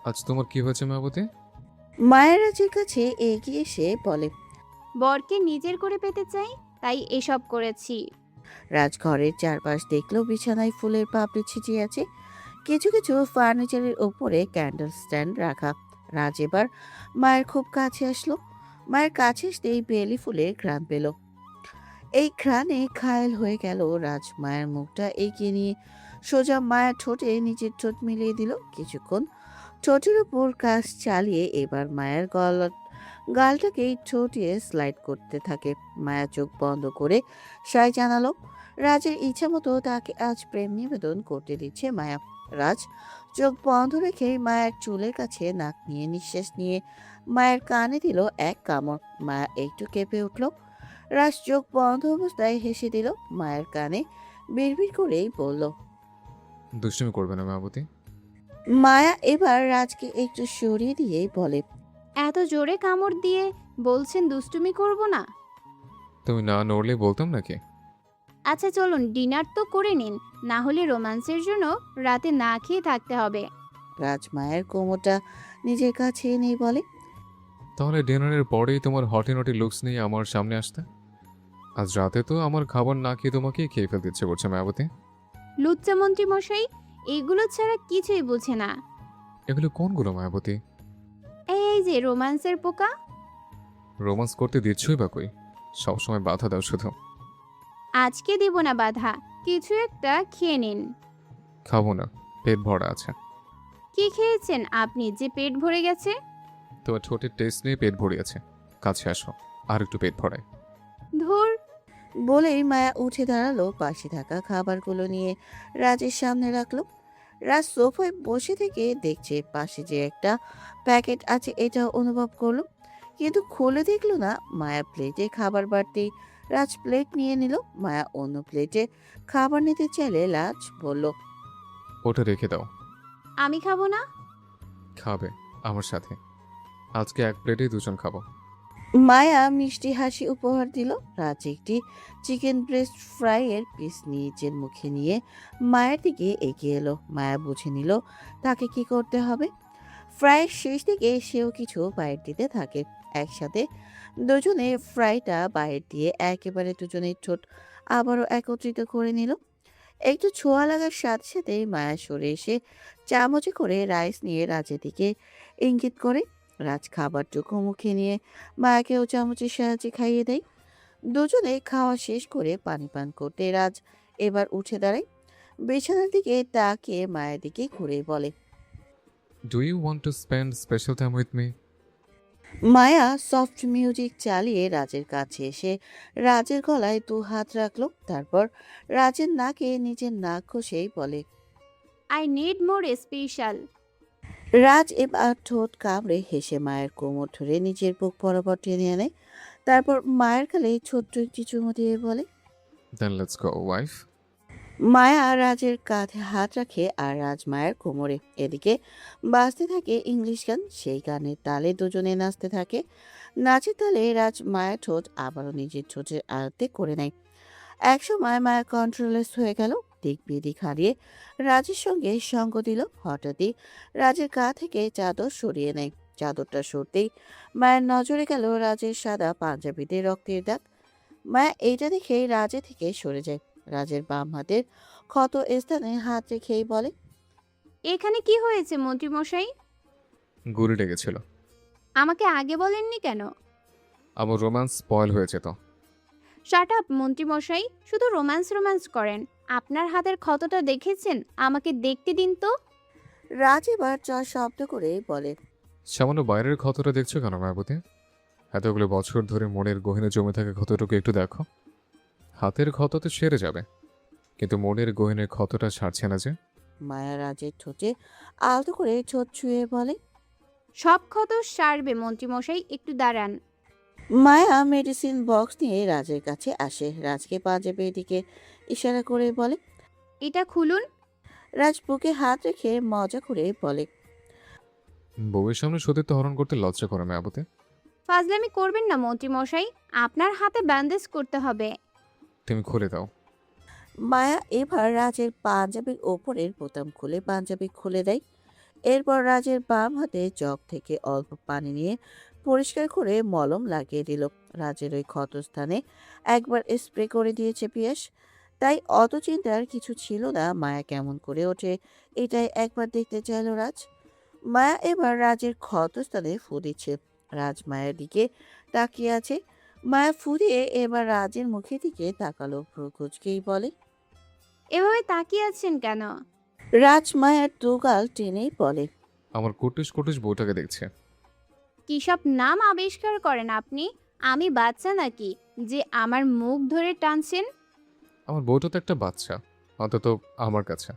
আজ তোমার কি হয়েছে মায়াবতী? মায়ের রাজের কাছে এগিয়ে এসে বলে, বরকে নিজের করে পেতে চাই, তাই এসব করেছি। রাজঘরের চারপাশ দেখলো বিছানায় ফুলের পাপড়ি ছিটিয়ে আছে। কিছু কিছু ফার্নিচারের ওপরে ক্যান্ডেল স্ট্যান্ড রাখা। রাজ এবার মায়ের খুব কাছে আসলো। মায়ের কাছে আসতেই বেলি ফুলের ঘ্রাণ পেল। এই ঘ্রাণে ঘায়েল হয়ে গেল রাজ। মায়ের মুখটা এগিয়ে নিয়ে সোজা মায়ের ঠোঁটে নিজের ঠোঁট মিলিয়ে দিল। কিছুক্ষণ ঠোঁটের উপর কাজ চালিয়ে এবার মায়ের গালটাকে ঠোঁটিয়ে স্লাইড করতে থাকে। মায়া চোখ বন্ধ করে সায় জানালো। রাজের ইচ্ছা মতো তাকে আজ প্রেম নিবেদন করতে দিচ্ছে মায়া। রাজ চোখ বন্ধ রেখে মায়ের চুলের কাছে নাক নিয়ে নিঃশ্বাস নিয়ে মায়ের কানে দিল এক কামড়। মায়া একটু কেঁপে উঠল। রাজ চোখ বন্ধ অবস্থায় হেসে দিল মায়ের কানে, বিড়বিড় করেই বলল, দুষ্টুমি করবে না মায়াবতী। মায়া এবার রাজকে একটু সরিয়ে দিয়েই বলে, এত জোরে কামড় দিয়ে বলছেন দুষ্টুমি করব না? তুমি না নড়লে বলতাম নাকি? আচ্ছা চলুন, ডিনার তো করে নিন, না হলে রোমান্সের জন্য রাতে না খেয়ে থাকতে হবে। রাজ মায়ের কোমরটা নিজের কাছে এনেই বলে, তাহলে ডিনারের পরেই তোমার হটি নটি লুকস নিয়ে আমার সামনে আসতে। আজ রাতে তো আমার খাবার না খেয়ে তোমাকে খেয়ে ফেলতে ইচ্ছে করছে মায়াবতী। লুচ্চা মন্ত্রী মশাই এগুলো ছাড়া কিছুই বোঝে না। এগুলো কোনগুলো মায়াবতী? এই যে রোমান্সের পোকা। রোমান্স করতে দিচ্ছই বা কই? সবসময় বাধা দাও শুধু। আজকে দেব না বাধা, কিছু একটা খেয়ে নিন। খাবো না, পেট ভরা আছে। কি খেয়েছেন আপনি যে পেট ভরে গেছে? তোমার ঠোঁটের টেস্ট নিয়ে পেট ভরে আছে। কাছে আসো, আর একটু পেট ভরায়। ধুর। বলেই মায়া উঠে দাঁড়ালো। পাশে থাকা খাবারগুলো নিয়ে রাজের সামনে রাখলো। রাজ সোফায় বসে থেকে দেখছে পাশে যে একটা প্যাকেট আছে এটা অনুভব করলো, কিন্তু খুলে দেখলো না। মায়া প্লেটে খাবার বাড়তেই রাজ প্লেট নিয়ে নিল। মায়া অন্য প্লেটে খাবার নিতে চাইলে রাজ বলল, ওটা রেখে দাও। আমি খাবো না। খাবে আমার সাথে। আজকে এক প্লেটেই দুজন খাবো। মায়া মিষ্টি হাসি উপহার দিল। রাজ একটি চিকেন ব্রেস্ট ফ্রাই এর পিস নিজের মুখে নিয়ে মায়ের দিকে এগিয়ে এলো। মায়া বুঝে নিল তাকে কি করতে হবে। ফ্রাইয়ের শেষ দিকে সেও কিছু বাইর দিতে থাকে। একসাথে দুজনে ফ্রাইটা বাইর দিয়ে একেবারে দুজনের ঠোঁট আবারও একত্রিত করে নিল। একটু ছোঁয়া লাগার সাথে সাথে মায়া সরে এসে চামচে করে রাইস নিয়ে রাজের দিকে ইঙ্গিত করে। রাজ খাবারটুকু মুখে নিয়ে মায়াকেও চামচের সাহায্যে খাইয়ে দেয়। দুজনে খাওয়া শেষ করে পানি পান করতে রাজ এবার উঠে দাঁড়ায়। বিছানার দিকে তাকিয়ে মায়ের দিকে ঘুরে বলে, do you want to spend special time with me? Maya soft music চালিয়ে রাজের কাছে এসে রাজের গলায় দু হাত রাখলো। তারপর রাজের নাকে নিজের নাক ঘষেই বলে, আই নিড মোর স্পেশাল। রাজ এবার ঠোঁট কামড়ে হেসে মায়ের কোমর ধরে নিজের বুক বরাবর টেনে আনে। তারপর মায়ের গালে ছোট্ট একটি চুমু দিয়ে বলে, দেন লেটস গো ওয়াইফ। মায়া রাজের কাঁধে হাত রাখে আর রাজ মায়ের কোমরে। এদিকে বাজতে থাকে ইংলিশ গান। সেই গানের তালে দুজনে নাচতে থাকে। নাচের তালে রাজ মায়ের ঠোঁট আবারও নিজের ঠোঁটের আয়ত্তে করে নেয়। একসময় মায়া কন্ট্রোলেস হয়ে গেল। দিক বিদিক হারিয়ে রাজের সঙ্গে সঙ্গ দিল। হঠাৎই রাজের গা থেকে চাদর সরিয়ে নেয়। চাদরটা সরতেই মায়ের নজরে গেল রাজের সাদা পাঞ্জাবিতে রক্তের দাগ। মায়া এইটা দেখে রাজের থেকে সরে যায়। রাজের বাম হাতের ক্ষত স্থানে হাত রেখেই বলে, এখানে কি হয়েছে মন্ত্রী মশাই? গুলি লেগেছিল। আমাকে আগে বলেননি কেন? আমার রোম্যান্স স্পয়েল হয়েছে তো। শাট আপ মন্ত্রী মশাই, শুধু রোম্যান্স রোম্যান্স করেন। আপনার হাতের ক্ষতটা দেখেছেন? আমাকে দেখতে দিন তো। রাজ এবার চ শব্দ করে বলে, সামান্য বাইরের ক্ষতটা দেখছো কেন মায়াবতী? এতগুলো বছর ধরে মনের গহীনে জমে থাকা ক্ষতটুকু একটু দেখো। হাতের ক্ষত তো সেরে যাবে, কিন্তু মনের গহীনের ক্ষতটা ছাড়ছে না যে। মায়া রাজের ঠোঁটে আলতো করে ঠোঁট ছুঁয়ে বলে। সব ক্ষত সারবে মন্ত্রীমশাই, একটু দাঁড়ান। মায়া মেডিসিন বক্স নিয়ে রাজের কাছে আসে, রাজকে পাঞ্জাবের দিকে ইশারা করে বলে। এটা খুলুন। রাজ বুকে হাত রেখে মজা করে বলে, বউয়ের সামনে সতীত্ব হরণ করতে লজ্জা করে মায়াবতী। ফাজলামি করবেন না মন্ত্রীমশাই, আপনার হাতে ব্যান্ডেজ করতে হবে। তুমি খুলে দাও। মায়া এবার রাজের পাঞ্জাবির ওপরের বোতাম খুলে পাঞ্জাবি খুলে দেয়। এরপর রাজের বাম হাতে জগ থেকে অল্প পানি নিয়ে পরিষ্কার করে মলম লাগিয়ে দিল। রাজের ওই ক্ষতস্থানে একবার স্প্রে করে দিয়েছে পিয়াস, তাই অত চিন্তার কিছু ছিল না। মায়া কেমন করে ওঠে এটাই একবার দেখতে চাইল রাজ। মায়া এবার রাজের ক্ষতস্থানে ফু দিচ্ছে। রাজ মায়ের দিকে তাকিয়ে আছে। মায়া ফু দিয়ে এবার রাজের মুখের দিকে তাকালো, ভ্রু কুঁচকেই বলে। এভাবে তাকিয়ে আছেন কেন? রাজ মায়ের দুগাল টেনেই বলে, আমার কুটুস কুটুস বউটাকে দেখছে। কি সব নাম আবিষ্কার করেন আপনি? আমি বাচ্চা নাকি যে আমার মুখ ধরে টানছেন? আমার বউটা তো একটা বাচ্চা, অন্তত আমার কাছে।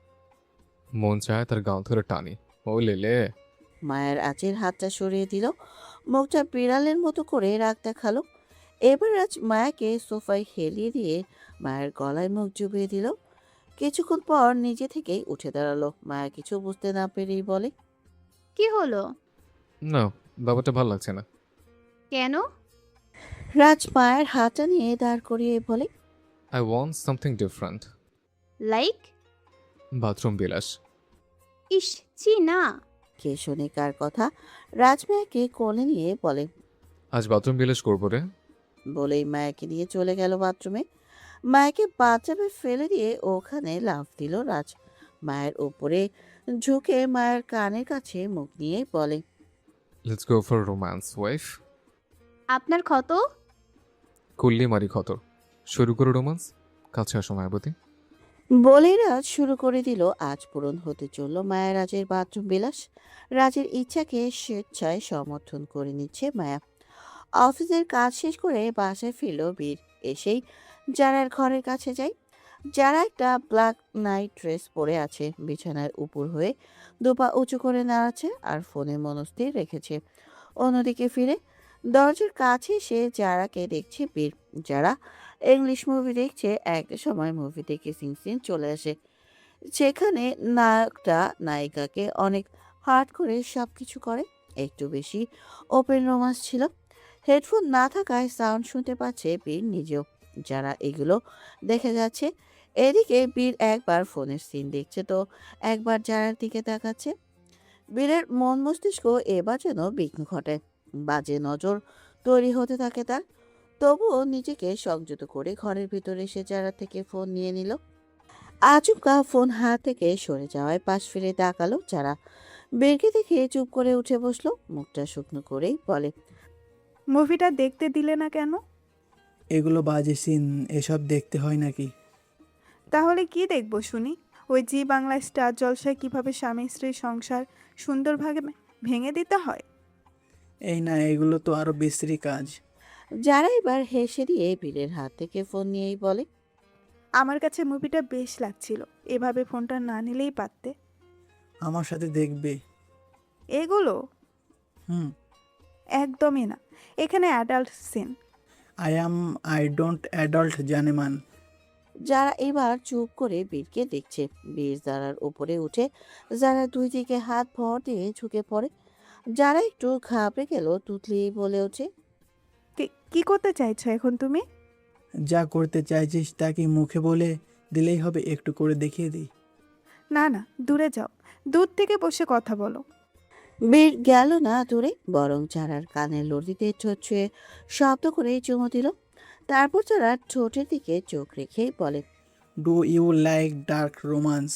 মন চায় তার গাল ধরে টানি। ও লেলে। মায়ের আঁচের হাতটা সরিয়ে দিল, মুখটা বিড়ালের মতো করে রাগ দেখালো। এবার রাজ মায়াকে সোফায় হেলিয়ে দিয়ে মায়ের গলায় মুখ জুবিয়ে দিল। কিছুক্ষণ পর নিজে থেকেই উঠে দাঁড়ালো। মায়া কিছু বুঝতে না পেরেই বলে, কি হলো? না, ব্যাপারটা ভালো লাগছে না। কেন? রাজ মায়ের হাতটা নিয়ে দাঁড় করিয়ে বলে, I want something different. Like? Bathroom বিলাস। ইস, ছি না। কে শোনে কার কথা। রাজ মায়াকে কোলে নিয়ে বলে, আজ বাথরুম বিলাস করবো রে। বলেই মায়াকে নিয়ে চলে গেল বাথরুমে। মায়াকে বাথটাবে ফেলে দিয়ে ওখানে লাফ দিল রাজ। মায়ের উপরে ঝুঁকে মায়ের কানের কাছে মুখ নিয়ে বলে, let's go for romance wife. আপনার ক্ষত? কুল্লি মারি ক্ষত। শুরু করো রোম্যান্স। কাছে আসো মায়াবতী। বলেই রাজ শুরু করে দিল। আজ পূরণ হতে চলল মায়া রাজের বাথরুম বিলাস। রাজের ইচ্ছাকে স্বেচ্ছায় সমর্থন করে নিচ্ছে মায়া। অফিসের কাজ শেষ করে বাসায় ফিরল বীর। এসেই যারার ঘরের কাছে যায়। যারা একটা ব্ল্যাক নাইট ড্রেস পরে আছে, বিছানার উপর হয়ে দুপা উঁচু করে নাড়াচ্ছে আর ফোনে মনস্থির রেখেছে। অন্যদিকে ফিরে দরজার কাছে এসে যারাকে দেখছে বীর। যারা ইংলিশ মুভি দেখছে, একটা সময় মুভি দেখে সিন চলে আসে, সেখানে নায়কটা নায়িকাকে অনেক হার্ড করে সব কিছু করে। একটু বেশি ওপেন রোমান্স ছিল। হেডফোন না থাকায় সাউন্ড শুনতে পাচ্ছে বীর নিজেও। যারা এগুলো দেখে যাচ্ছে, এদিকে বীর একবার ফোনের সিন দেখছে তো একবার যারার দিকে তাকাচ্ছে। বীরের মন মস্তিষ্ক এবার যেন বিঘ্ন ঘটে, বাজে নজর তৈরি হতে থাকে তার। তবুও নিজেকে সংযত করে ঘরের ভিতরে এসে যারা থেকে ফোন নিয়ে নিল। আচমকা ফোন হাত থেকে সরে যাওয়ায় পাশ ফিরে তাকালো যারা। বীরকে দেখে চুপ করে উঠে বসলো, মুখটা শুকনো করেই বলে, মুভিটা দেখতে দিলে না কেন? এগুলো বাজে সিন, এসব দেখতে হয় নাকি? তাহলে কি দেখবো শুনি? ওই জি বাংলা স্টার জলসায় কিভাবে স্বামী স্ত্রীর সংসার সুন্দরভাবে ভেঙে দিতে হয়। এই না, এগুলো তো আরো বিশ্রী কাজ। যারা এবার হেসে দিয়ে বীরের হাত থেকে ফোন নিয়েই বলে, আমার কাছে মুভিটা বেশ লাগছিল, এভাবে ফোনটা না নিলেই পারতে। আমার সাথে দেখবে এগুলো? হুম। একদমই না, এখানে adult scene. I don't adult জানেমান। যারা এবার চুপ করে বীরকে দেখছে। বীর যারার উপরে উঠে যারা দুই দিকে হাত ভর দিয়ে ঝুঁকে পড়ে। যারা একটু ঘাবড়ে গেল, তুতলিয়েই বলে ওঠে, কি করতে চাইছো এখন তুমি? যা করতে চাইছিস তা কি মুখে বলে দিলেই হবে? একটু করে দেখিয়ে দিই। না না, দূরে যাও, দূর থেকে বসে কথা বলো। বীর গেল না দূরে, বরং যারার কানের লড়িতে ঠোঁট ছুঁয়ে শব্দ করে চুমো দিল। তারপর যারা ঠোঁটের দিকে চোখ রেখে বলে, do you like dark romance?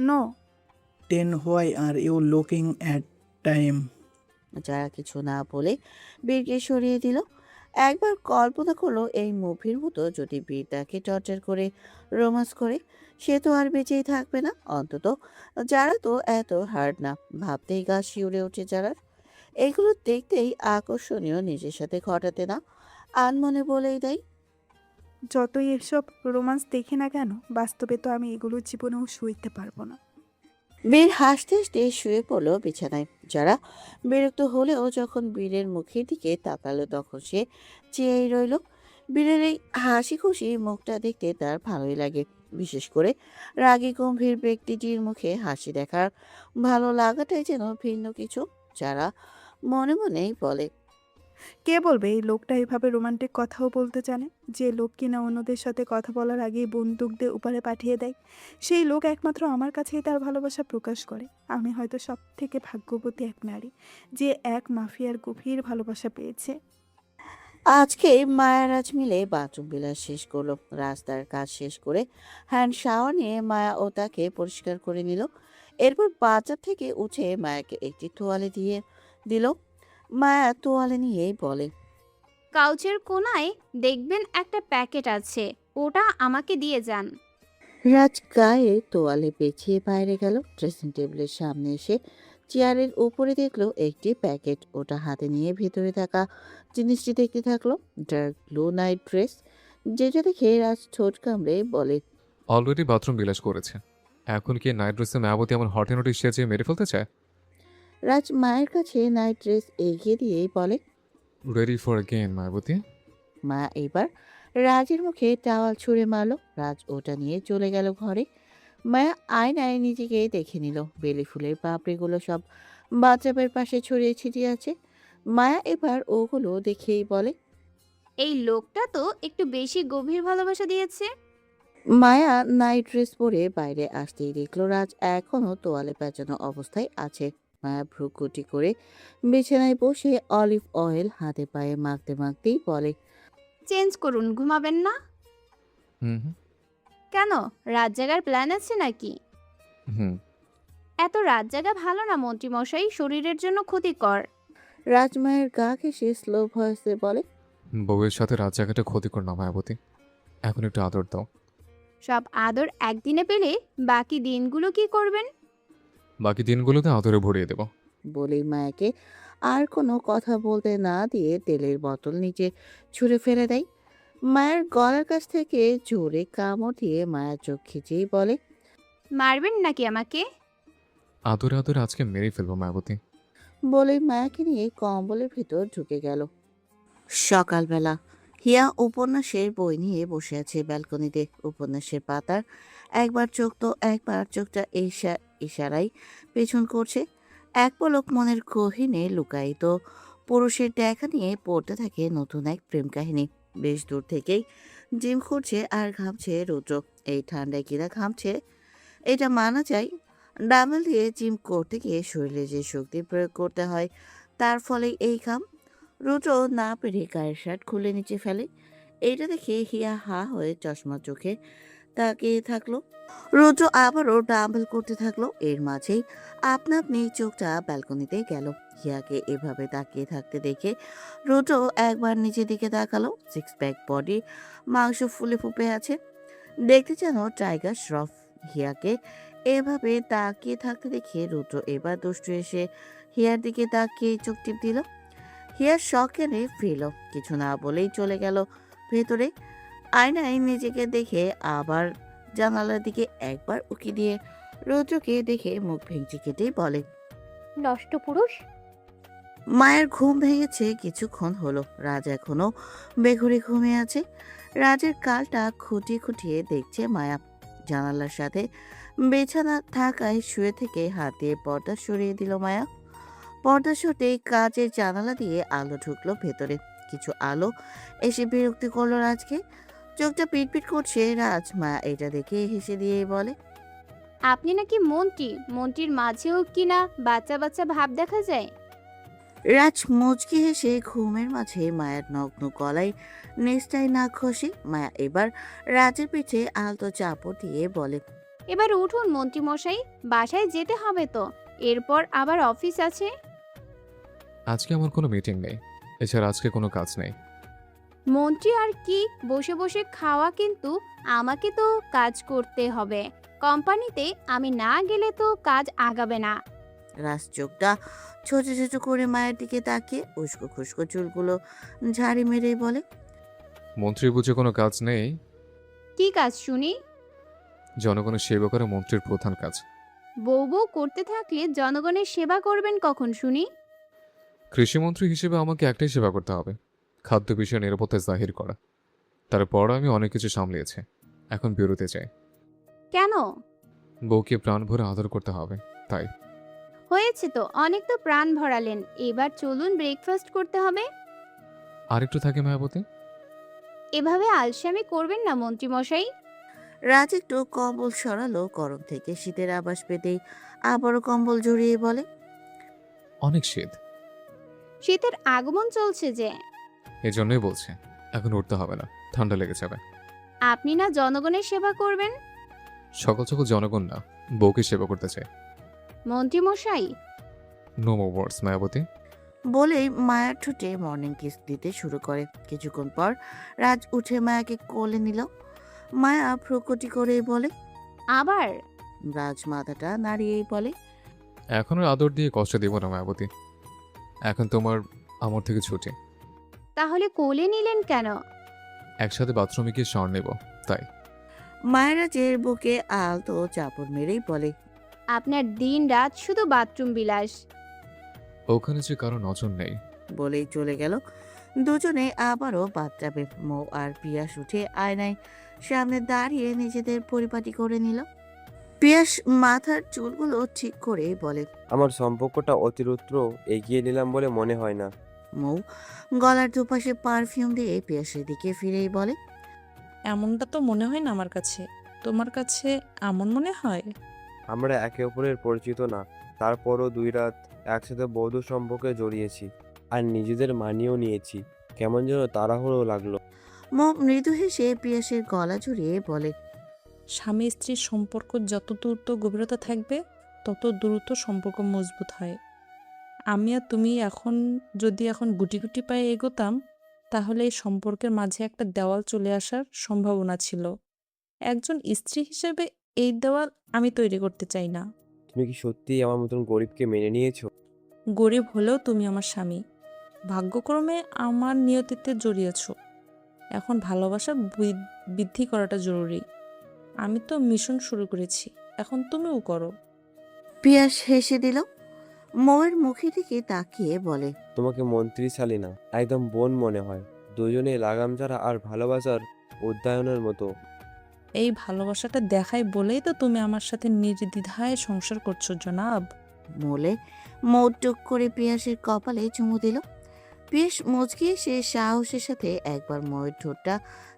No. Then why are you looking at time? যারা কিছু না বলে বীরকে সরিয়ে দিল। একবার কল্পনা করলো এই মুভির মতো যদি বীর তাকে টর্চার করে রোমান্স করে, সে তো আর বেঁচেই থাকবে না। অন্তত যারা তো এত হার্ড না। ভাবতেই গা শিউরে ওঠে যারা। এগুলো দেখতেই আকর্ষণীয়, নিজের সাথে ঘটাতে না আনমনে বলেই দেয়। যতই এসব রোমান্স দেখি না কেন, বাস্তবে তো আমি এগুলো জীবনেও সইতে পারবো না। বীর হাসতে হাসতে শুয়ে পড়ল বিছানায়। যারা বিরক্ত হলেও যখন বীরের মুখের দিকে তাকালো তখন সে চেয়েই রইল। বীরের এই হাসি খুশি মুখটা দেখতে তার ভালোই লাগে। বিশেষ করে রাগী গম্ভীর ব্যক্তিটির মুখে হাসি দেখার ভালো লাগাটাই যেন ভিন্ন কিছু। যারা মনে মনেই বলে, কে বলবে এই লোকটা এভাবে রোমান্টিক কথাও বলতে জানে? যে লোক কিনা অন্যদের সাথে কথা বলার আগেই বন্দুক দিয়ে উপরে পাঠিয়ে দেয়, সেই লোক একমাত্র আমার কাছেই তার ভালোবাসা প্রকাশ করে। আমি হয়তো সব থেকে ভাগ্যবতী এক নারী, যে এক মাফিয়ার গভীর ভালোবাসা পেয়েছে। আজকে মায়া রাজ মিলে বাথরুম বিলাস শেষ করলো। রাস্তার কাজ শেষ করে হ্যান্ড শাওয়ার নিয়ে মায়া ও তাকে পরিষ্কার করে নিল। এরপর বাজার থেকে উঠে মায়াকে একটি তোয়ালে দিয়ে দিল। মায়া তোয়ালে নিয়েই বলে, কাউচের কোনায় দেখবেন একটা প্যাকেট আছে, ওটা আমাকে দিয়ে যান। রাজ গায়ে তোয়ালে পেঁচিয়ে বাইরে গেল। ড্রেসিং টেবিলের সামনে এসে চেয়ারের উপরে দেখলো একটি প্যাকেট। ওটা হাতে নিয়ে ভেতরে থাকা জিনিসটি দেখতে থাকলো। ডার্ক ব্লু নাইট ড্রেস, যেটা দেখে রাজ ঠোঁট কামড়ে বলে, অলরেডি বাথরুম বিলাস করেছে, এখন কি নাইট ড্রেসে মায়াবতী আমার হটেনটি সেজে মেরে ফেলতে চায়? রাজ মায়ের কাছে নাইট ড্রেস এগিয়ে দিয়েই বলে, রেডি ফর গেম মায়াবতী। মা এবার রাজের মুখে টাওয়াল ছুঁড়ে মারলো। রাজ ওটা নিয়ে চলে গেল ঘরে। মায়া আয়নায় নিজেকে দেখে নিল। বেলি ফুলের পাপড়িগুলো সব বাথটাবের পাশে ছড়িয়ে ছিটিয়ে আছে। মায়া এবার ওগুলো দেখেই বলে, এই লোকটা তো একটু বেশি গভীর ভালোবাসা দিয়েছে। মায়া নাইট ড্রেস পরে বাইরে আসতেই দেখলো রাজ এখনো তোয়ালে পেঁচানো অবস্থায় আছে। মায়া ভ্রুকুটি করে বিছানায় বসে অলিভ অয়েল হাতে পায়ে মাখতে মাখতেই বলে, চেঞ্জ করুন, ঘুমাবেন না? হুম হুম কেন, রাত জাগার প্ল্যান আছে নাকি? হুম এত রাত জাগা ভালো না মন্ত্রী মশাই, শরীরের জন্য ক্ষতিকর। রাজ মায়ের গা ঘেঁষে স্লো ভয়েসে বলে, বউয়ের সাথে রাত জায়গাটা ক্ষতিকর না মায়াবতী, এখন একটু আদর দাও। সব আদর একদিনে পেলে বাকি দিনগুলো কি করবেন? বাকি দিনগুলোতে আদরে ভরিয়ে দেবো। বলেই মায়াকে আর কোনো কথা বলতে না দিয়ে তেলের বোতল নিচে ছুঁড়ে ফেলে দেয়। মায়ের গলার কাছ থেকে জোরে কামড় দিয়ে মায়ের চোখ খিচেই বলে, মারবেন নাকি আমাকে? আদরে আদরে আজকে মেরে ফেলবো মায়াবতী। বলেই মায়াকে নিয়ে কম্বলের ভিতর ঢুকে গেল। সকালবেলা হিয়া উপন্যাসের বই নিয়ে বসে আছে ব্যালকনিতে। উপন্যাসের পাতার একবার চোখ তো একবার চোখটা ইশারায় পেছন করছে। এক পলক মনের গহীনে লুকায়িত পুরুষের দেখা নিয়ে পড়তে থাকে নতুন এক প্রেম কাহিনী। বেশ দূর থেকেই জিম করছে আর ঘামছে রুদ্র। এই ঠান্ডায় কিনা ঘামছে এটা মানা যায়। ডাম্বেল দিয়ে জিম করতে গিয়ে শরীরে যে শক্তি প্রয়োগ করতে হয় তার ফলে এই ঘাম। রুদ্র না পেরে গায়ের শার্ট খুলে নিচে ফেলে। এইটা দেখে হিয়া হা হয়ে চশমা চোখে তাকিয়ে থাকলো। রুদ্র আবারও ডাম্বেল করতে থাকলো। এর মাঝেই আপনা আপনি চোখটা ব্যালকনিতে গেল। হিয়াকে এভাবে তাকিয়ে থাকতে দেখে রুদ্র একবার নিচের দিকে তাকালো। সিক্স প্যাক বডি, মাংস ফুলে ফুপে আছে, দেখতে যেন টাইগার শ্রফ। হিয়াকে এভাবে তাকিয়ে থাকতে দেখে রুদ্র এবার দুষ্টু এসে হিয়ার দিকে তাকিয়ে চোখ টিপ দিল। হিয়ার শখ কেনে ফিরল, কিছু না বলেই চলে গেল ভেতরে। আয়নায় নিজেকে দেখে আবার জানালার দিকে একবার উকি দিয়ে রুদ্রকে দেখে মুখ ভেঙচি কেটেই বলে, নষ্ট পুরুষ। মায়ের ঘুম ভেঙেছে কিছুক্ষণ হলো। রাজ এখনো বেঘরে ঘুমিয়ে আছে। রাজের কালটা খুঁটিয়ে খুঁটিয়ে দেখছে মায়া। জানালার সাথে বিছানা থাকায় শুয়ে থেকে হাত দিয়ে পর্দা সরিয়ে দিল মায়া। পর্দা সরতেই কাচের জানালা দিয়ে আলো ঢুকলো ভেতরে। কিছু আলো এসে বিরক্তি করলো রাজকে। চোখটা পিটপিট করছে রাজ। মায়া এটা দেখে হেসে দিয়ে বলে, আপনি নাকি মন্ত্রী, মন্ত্রীর মাঝেও কিনা বাচ্চা বাচ্চা ভাব দেখা যায়। রাজ মুচকি হেসে ঘুমের মাঝে মায়ের নগ্ন গলায় নিচটায় না খসে। মায়া এবার রাজের পিঠে আলতো চাপড় দিয়ে বলে, এবার উঠুন মন্ত্রী মশাই, বাসায় যেতে হবে তো, এরপর আবার অফিস আছে। আজকে আমার কোনো মিটিং নেই, এছাড়া আজকে কোনো কাজ নেই। মন্ত্রী আর কি বসে বসে খাওয়া, কিন্তু আমাকে তো কাজ করতে হবে। কোম্পানিতে আমি না গেলে তো কাজ আগাবে না। রাজ চোখটা ছোট ছোট করে মায়ের দিকে তাকিয়ে উস্কো খুস্কো চুলগুলো ঝাড়ি মেরেই বলে, মন্ত্রী বুঝে কোনো কাজ নেই? কি কাজ শুনি? জনগণের সেবা করা মন্ত্রীর প্রধান কাজ। বউ বউ করতে থাকলে জনগণের সেবা করবেন কখন শুনি? কৃষিমন্ত্রী হিসেবে আমাকে একটাই সেবা করতে হবে, খাদ্য বিষয়ে নিরাপত্তা জাহির করা। তারপর আমি অনেক কিছু সামলিয়েছি, এখন বেরোতে চাই। কেন? বউকে প্রাণ ভরে আদর করতে হবে, তাই। হয়েছে তো, অনেক তো প্রাণ ভরালেন, এবার চলুন ব্রেকফাস্ট করতে হবে। আরেকটু থাকে মায়াবতী। এভাবে আলসেমি করবেন না মন্ত্রী মশাই। রাজ একটু কম্বল সরালো, গরম থেকে শীতের আভাস পেতেই আবারও কম্বল জড়িয়ে বলে, অনেক শীত। শীতের আগমন চলছে যে। এজন্যই বলছে এখন উঠতে হবে না, ঠান্ডা লেগে যাবে। আপনি না জনগণের সেবা করবেন? সকাল সকাল জনগণ না, বউকে সেবা করতে চাই। মন্ত্রী মশাই। নো মোর ওয়ার্ডস মায়াবতী। বলেই মায়ার ঠোঁটে মর্নিং কিস দিতে শুরু করে। কিছুক্ষণ পর রাজ উঠে মায়াকে কোলে নিল। মায়া প্রকটি করে বলে, আবার? রাজ মাথাটা নাড়িয়েই বলে, এখন আর আদর দিয়ে কষ্ট দেব না মায়াবতী, এখন তোমার আমার থেকে ছুটি। তাহলে কোলে নিলেন কেন? একসাথে বাথরুমে গিয়ে শাওয়ার নেব, তাই। মায়ের রাজের বুকে আলতো চাপড় মেরেই বলে, আপনার দিন রাত শুধু বাথরুম বিলাস। ওখানে যে কারো নজর নেই। বলেই চলে গেল। দুজনে আবারও বাথটাবে। মৌ আর পিয়াস উঠে আয়নায় সামনে দাঁড়িয়ে নিজেদের পরিপাটি করে নিল। পিয়াস মাথার চুলগুলো ঠিক করে বলে, আমার সম্পর্কটা অতিরিক্ত এগিয়ে নিলাম বলে মনে হয় না। মৌ গলার দুপাশে পারফিউম দিয়ে পিয়াসের দিকে ফিরেই বলে, এমনটা তো মনে হয় না আমার কাছে। তোমার কাছে এমন মনে হয়? আমরা একে অপরের পরিচিত না, তারপরও 2 রাত একসাথে বৌদ্ধ সম্পর্কে জড়িয়েছি আর নিজেদের মানিয়েও নিয়েছি। কেমন যেন তাড়াহুড়ো লাগলো। মৌ মৃদু হেসে পিয়াসের গলা জড়িয়ে বলে, স্বামী স্ত্রীর সম্পর্ক যত দ্রুত গভীরতা থাকবে তত দ্রুত সম্পর্ক মজবুত হয়। আমি আর তুমি যদি এখন গুটি গুটি পায়ে এগোতাম, তাহলে এই সম্পর্কের মাঝে একটা দেওয়াল চলে আসার সম্ভাবনা ছিল। একজন স্ত্রী হিসেবে এই দেওয়াল আমি তৈরি করতে চাই না। তুমি কি সত্যিই আমার মতন গরিবকে মেনে নিয়েছো? গরিব হলেও তুমি আমার স্বামী। ভাগ্যক্রমে আমার নিয়তিতে জড়িয়েছ। এখন ভালোবাসা বৃদ্ধি করাটা জরুরি। আমি তো মিশন শুরু করেছি, এখন তুমিও করো। পিয়াস হেসে দিল। মৌয়ের মুখের দিকে তাকিয়ে বলে, তোমাকে মন্ত্রী শালী না, একদম বোন মনে হয়। দুজনে লাগাম ছাড়া আর ভালোবাসার উদ্যায়নের মতো। এই ভালোবাসাটা দেখাই বলেই তো তুমি আমার সাথে নির্দ্বিধায় সংসার করছো জনাব। বলে মৌ টুক করে পিয়াসের কপালে চুমু দিল। পিয়াস মুচকি সে সাহসের সাথে একবার মৌয়ের ঠোঁটটা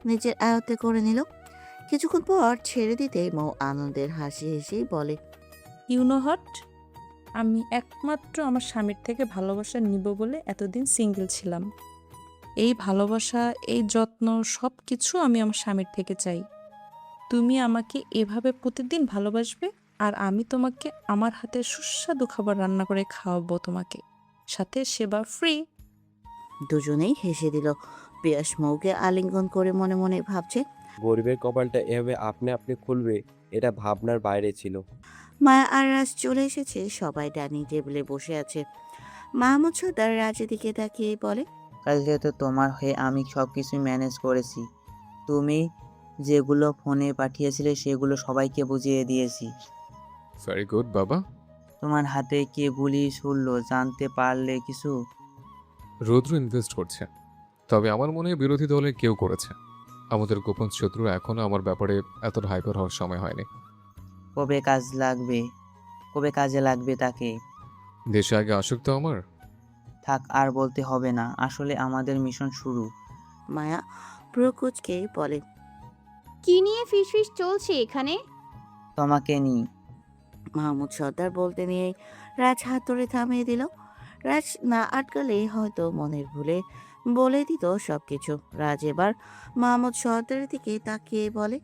নিজের আয়ত্তে করে নিল। কিছুক্ষণ পর ছেড়ে দিতে মৌ আনন্দের হাসি হেসেই বলে, ইউ নো হট, আমি একমাত্র আমার স্বামীর থেকে ভালোবাসা নিব বলে এতদিন সিঙ্গেল ছিলাম। এই ভালোবাসা, এই যত্ন, সব কিছু আমি আমার স্বামীর থেকে চাই। তুমি আমাকে এভাবে প্রতিদিন ভালোবাসবে আর আমি তোমাকে আমার হাতে সুস্বাদু খাবার রান্না করে খাওয়াবো তোমাকে, সাথে সেবা ফ্রি। দুজনেই হেসে দিল। পিয়াস মৌকে আলিঙ্গন করে মনে মনে ভাবছে, গরিবের কপালটা এভাবে আপনি আপনি খুলবে, এটা ভাবনার বাইরে ছিল। মায়া আর রাজ চলে এসেছে। সবাই ডাইনিং টেবিলে বসে আছে। মাহমুদ সর্দার রাজের দিকে তাকিয়ে বলে, কাল যেহেতু তোমার হয়ে আমি সব কিছু ম্যানেজ করেছি। তুমি যেগুলো ফোনে পাঠিয়েছিলে সেগুলো সবাইকে বুঝিয়ে দিয়েছি। ভেরি গুড বাবা। তোমার হাতে কে গুলি ছুড়লো জানতে পারলে কিছু? রৌদ্র ইনভেস্ট করছে, তবে আমার মনে হয় বিরোধী দলে কেউ করেছে। আমাদের গোপন শত্রু এখনো আমার ব্যাপারে এতটা হাইপার হওয়ার সময় হয়নি। কবে কাজে লাগবে তাকে? দেশে আগে আসুক তো আমার। থাক, আর বলতে হবে না, আসলে আমাদের মিশন শুরু। মায়া প্রকুচকে বলে, কি নিয়ে ফিসফিস চলছে এখানে? তোমাকে নি। মাহমুদ সর্দার বলতে নিয়ে রাজ হাত ধরে থামিয়ে দিল। রাজ না আটকালে হয়তো মনের ভুলে বলে দিত সবকিছু। রাজ এবার মাহমুদ সর্দারের দিকে তাকিয়ে বলে,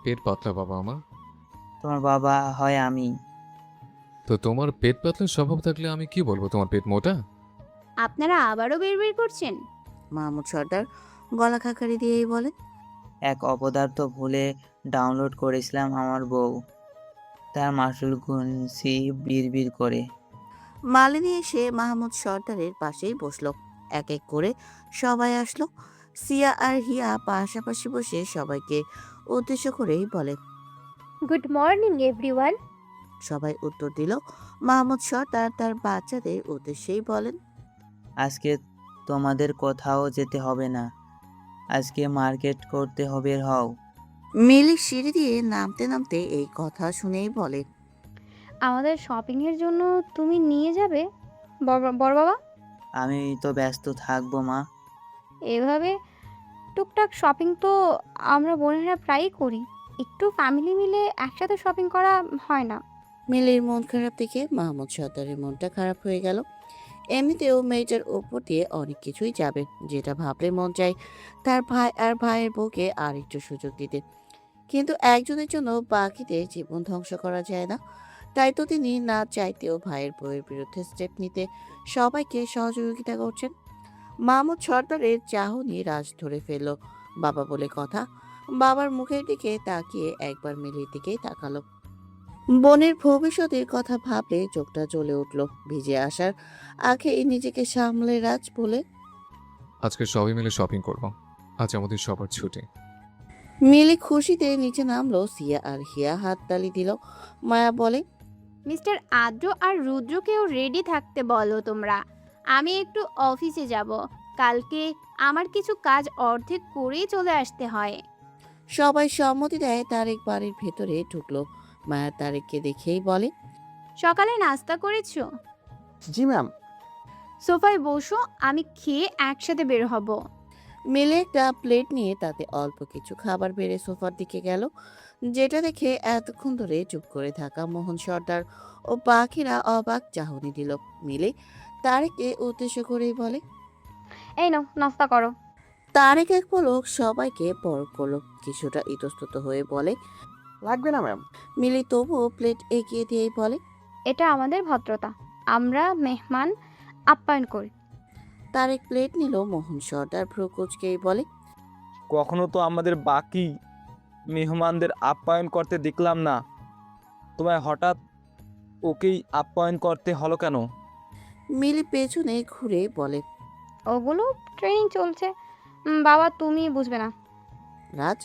পেট পাতলা বাবা আমার। তোমার বাবা হয় আমি। তো তোমার পেট পাতলা স্বভাব থাকলে আমি কি বলবো, তোমার পেট মোটা? আপনারা আবারও বের করছেন? মাহমুদ সর্দার গলা খাকারি দিয়েই বলে, এক অপদার্থ ভুলে ডাউনলোড করেছিলাম আমার বউ। তার মাসুল গুনছি বিড়বিড় করে। মালিনী এসে মাহমুদ সর্দারের পাশেই বসলো। এক এক করে সবাই আসলো। সিয়া আর হিয়া পাশাপাশি বসে সবাইকে উদ্দেশ্য করেই বলে, গুড মর্নিং এভরিওয়ান। সবাই উত্তর দিল। মাহমুদ সর্দার তার বাচ্চাদের উদ্দেশ্যেই বলেন, আজকে তোমাদের কোথাও যেতে হবে না, আজকে মার্কেট করতে হবে হও। মিলি সিঁড়ি দিয়ে নামতে নামতে এই কথা শুনেই বলে, আমাদের শপিংয়ের জন্য তুমি নিয়ে যাবে বড় বাবা? আমি তো ব্যস্ত থাকবো মা। এভাবে টুকটাক শপিং তো আমরা বোনেরা প্রায়ই করি, একটু ফ্যামিলি মিলে একসাথে শপিং করা হয় না? মিলির মন খারাপ দেখে মাহমুদ সর্দারের মনটা খারাপ হয়ে গেল। এমনিতেও মেয়েটার ওপর দিয়ে অনেক কিছুই যাবে, যেটা ভাবলে মন চায় তার ভাই আর ভাইয়ের বউকে আর একটু সুযোগ দিতে, কিন্তু একজনের জন্য বাকিদের জীবন ধ্বংস করা যায় না। তাই তো তিনি না চাইতেও ভাইয়ের বউয়ের বিরুদ্ধে স্টেপ নিতে সবাইকে সহযোগিতা করছেন। মাহমুদ সর্দারের চাহনি রাজ ধরে ফেলল। বাবা বলে কথা, বাবার মুখের দিকে তাকিয়ে একবার মিলির দিকেই তাকালো। বোনের ভবিষ্যতের কথা ভাবলে চোখটা জ্বলে উঠল। ভিজে আসার আগে নিজেকে সামলে রাজ বলে, আজকে সবাই মিলে শপিং করব। আজ আমাদের সবার ছুটি। মিলি খুশিতে নিচে নামলো। সিয়া আর হিয়া হাততালি দিল। মায়া বলে, মিস্টার আদ্র আর রুদ্রকেও রেডি থাকতে বলো তোমরা, আমি একটু অফিসে যাব। কালকে আমার কিছু কাজ অর্ধেক করেই চলে আসতে হয়। সবাই সম্মতি দেয়। তারেক বাড়ির ভেতরে ঢুকলো। মায়া তারেককে দেখেই বলে, সকালে নাস্তা করেছো? জি ম্যাম। সোফায় বসো, আমি খেয়ে একসাথে বের হব। মিলে একটা প্লেট নিয়ে তাতে অল্প কিছু খাবার বেড়ে সোফার দিকে গেল, যেটা দেখে এতক্ষণ ধরে চুপ করে থাকা মোহন সর্দার ও বাকিরা অবাক চাহনি দিল। মিলে তারেককে উদ্দেশ্য করেই বলে, এই নাও নাস্তা করো। তারেক এক পলক সবাইকে পরখ করলো, কিছুটা ইতস্তত হয়ে বলে, লাগবে না ম্যাম। মিলি তবুও প্লেট এগিয়ে দিয়েই বলে, এটা আমাদের ভদ্রতা, আমরা মেহমান আপ্যায়ন করি। তারেক প্লেট নিল। মোহন সর্দার ভ্রু কুঁচকেই বলে, কখনো তো আমাদের বাকি মেহমানদের আপ্যায়ন করতে দেখলাম না, তোমায় হঠাৎ ওকেই আপ্যায়ন করতে হলো কেন? মিলি পেছনে ঘুরে বলে, ওগুলো ট্রেনিং চলছে, বাবা তুমি বুঝবে না। রাজ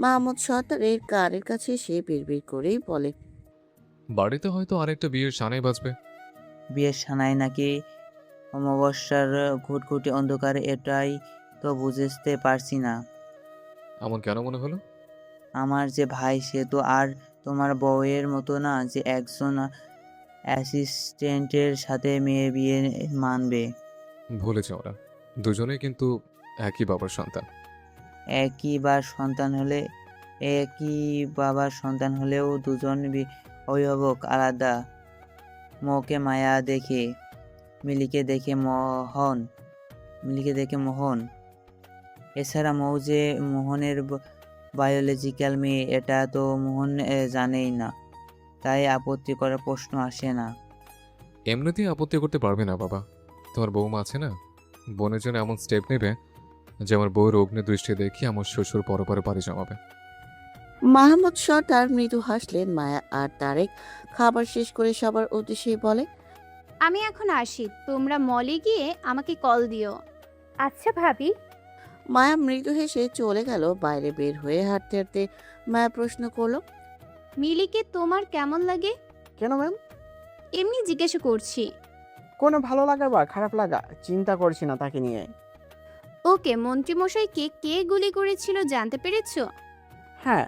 মাহমুদ সর্দারের কারের কাছে সে বিড়বিড় করেই বলে, বাড়িতে হয়তো আরেকটা বিয়ের সানাই বাজবে। বিয়ের সানাই নাকি অমাবস্যার ঘুটঘুটে অন্ধকারে, এটাই তো বুঝতে পারছি না। এমন কেন মনে হলো? আমার যে ভাই সে তো আর তোমার বউয়ের মতো না যে একজন অ্যাসিস্ট্যান্টের সাথে মেয়ে বিয়ে মানবে। ভুলেছে ওরা দুজনেই কিন্তু একই বাবার সন্তান। একই বাবার সন্তান হলেও দুজন অভিভাবক আলাদা। মোকে মায়া দেখে, মিলিকে দেখে মোহন। এছাড়া মৌ যে মোহনের বায়োলজিক্যাল মেয়ে, এটা তো মোহন জানেই না, তাই আপত্তি করার প্রশ্ন আসে না। এমনিতেই আপত্তি করতে পারবে না বাবা, তোমার বৌমা আছে না, বোনের জন্য এমন স্টেপ নেবে যে আমার বউয়ের অগ্নি দৃষ্টি দেখি আমার শ্বশুর পরপরে বাড়ি জমাবে। মাহমুদ সর্দার মৃদু হাসলেন। মায়া আর তারেক খাবার শেষ করে সবার উদ্দেশ্যেই বলে, আমি এখন আসি, তোমরা মলে গিয়ে আমাকে কল দিও। আচ্ছা ভাবি। মায়া মৃদু হেসে চলে গেল। বাইরে বের হয়ে হাঁটতে হাঁটতে মায়া প্রশ্ন করলো, মিলিকে তোমার কেমন লাগে? কেন ম্যাম? এমনি জিজ্ঞাসা করছি। কোনো ভালো লাগা বা খারাপ লাগা চিন্তা করছি না তাকে নিয়ে। ওকে, মন্ত্রীমশাইকে কে গুলি করেছিল জানতে পেরেছো? হ্যাঁ,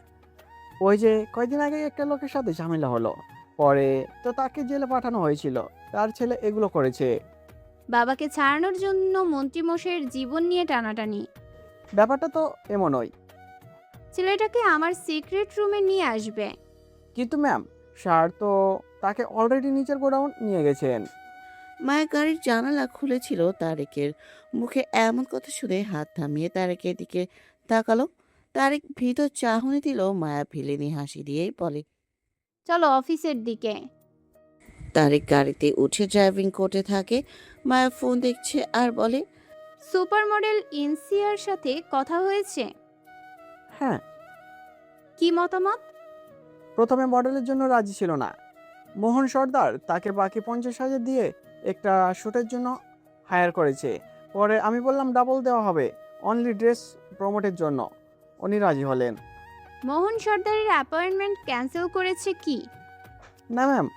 ওই যে কয়দিন আগে একটা লোকের সাথে ঝামেলা হলো, পরে তো তাকে জেলে পাঠানো হয়েছিল। তার ছেলে এগুলো করেছে। বাবাকে ছাড়ানোর জন্য মন্ত্রীমশাইয়ের জীবন নিয়ে টানাটানি। ব্যাপারটা তো এমনই। ছেলেটাকে আমার সিক্রেট রুমে নিয়ে আসবে। কিন্তু ম্যাম, স্যার তো তাকে অলরেডি নিচের গোডাউন নিয়ে গেছেন। মায়া গাড়ির জানালা খুলেছিল। তারেকের মুখে এমন কথা শুনে হাত থামিয়ে তারেকের দিকে তাকালো। তারেক ভিতর চাহনি দিল। মায়া ভিলেনি হাসি দিয়েই বলে, চলো অফিসের দিকে। তারেক গাড়িতে উঠে ড্রাইভিং করতে থাকে। মায়া ফোন দেখছে আর বলে, সুপার মডেল ইনসিয়ার সাথে কথা হয়েছে? হ্যাঁ, কি মতামত? প্রথমে মডেলের জন্য রাজি ছিল না। মোহন সর্দার তাকে বাকি 50,000 দিয়ে একটা শ্যুটের জন্য হায়ার করেছে। পরে আমি বললাম ডাবল দেওয়া হবে অনলি ড্রেস প্রমোটের জন্য। উনি রাজি হলেন। মোহন সর্দারের অ্যাপয়েন্টমেন্ট ক্যান্সেল করেছে কি? না ম্যাম,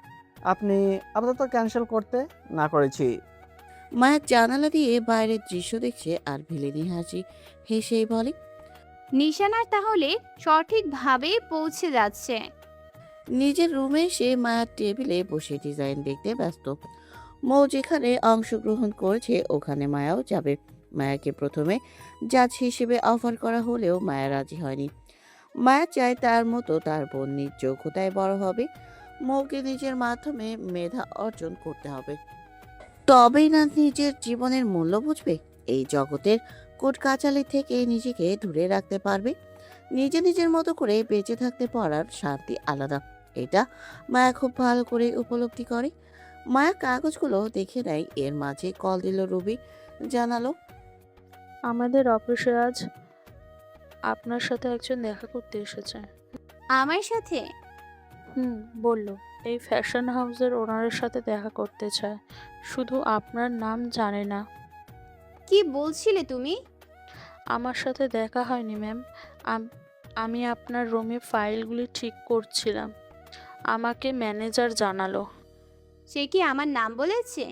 আপনি আপাতত ক্যান্সেল করতে না করেছি। মায়া জানালা দিয়ে বাইরের দৃশ্য দেখছে আর ভিলেনি হাসি হেসেই বলে, নিশানা তাহলে সঠিকভাবে পৌঁছে যাচ্ছে। নিজের রুমে সে মায়ার টেবিলে বসে ডিজাইন দেখতে ব্যস্ত। মৌ যেখানে অংশগ্রহণ করেছে ওখানে মায়াও যাবে। মায়াকে প্রথমে জাজ হিসেবে অফার করা হলেও মায়া রাজি হয়নি। মায়া চায় তার মতো তার বোন নিজ যোগ্যতায় বড় হবে। মৌকে নিজের মাধ্যমে মেধা অর্জন করতে হবে, তবেই না নিজের জীবনের মূল্য বুঝবে। এই জগতের কোট কাচালি থেকে নিজেকে দূরে রাখতে পারবে। নিজের মতো করে বেঁচে থাকতে পারার শান্তি আলাদা, এটা মায়া খুব ভালো করে উপলব্ধি করে। মায়া কাগজগুলো দেখে নেয়, এর মাঝে কল দিল রুবি। জানালো, আমাদের অফিসে আজ আপনার সাথে একজন দেখা করতে এসেছে। আমার সাথে? বলল এই ফ্যাশন হাউসের ওনারের সাথে দেখা করতে চায়, শুধু আপনার নাম জানে না। কি বলছিলে তুমি? আমার সাথে দেখা হয়নি ম্যাম, আমি আপনার রুমে ফাইলগুলি ঠিক করছিলাম, আমাকে ম্যানেজার জানালো। সে কি আমার নাম বলেছে?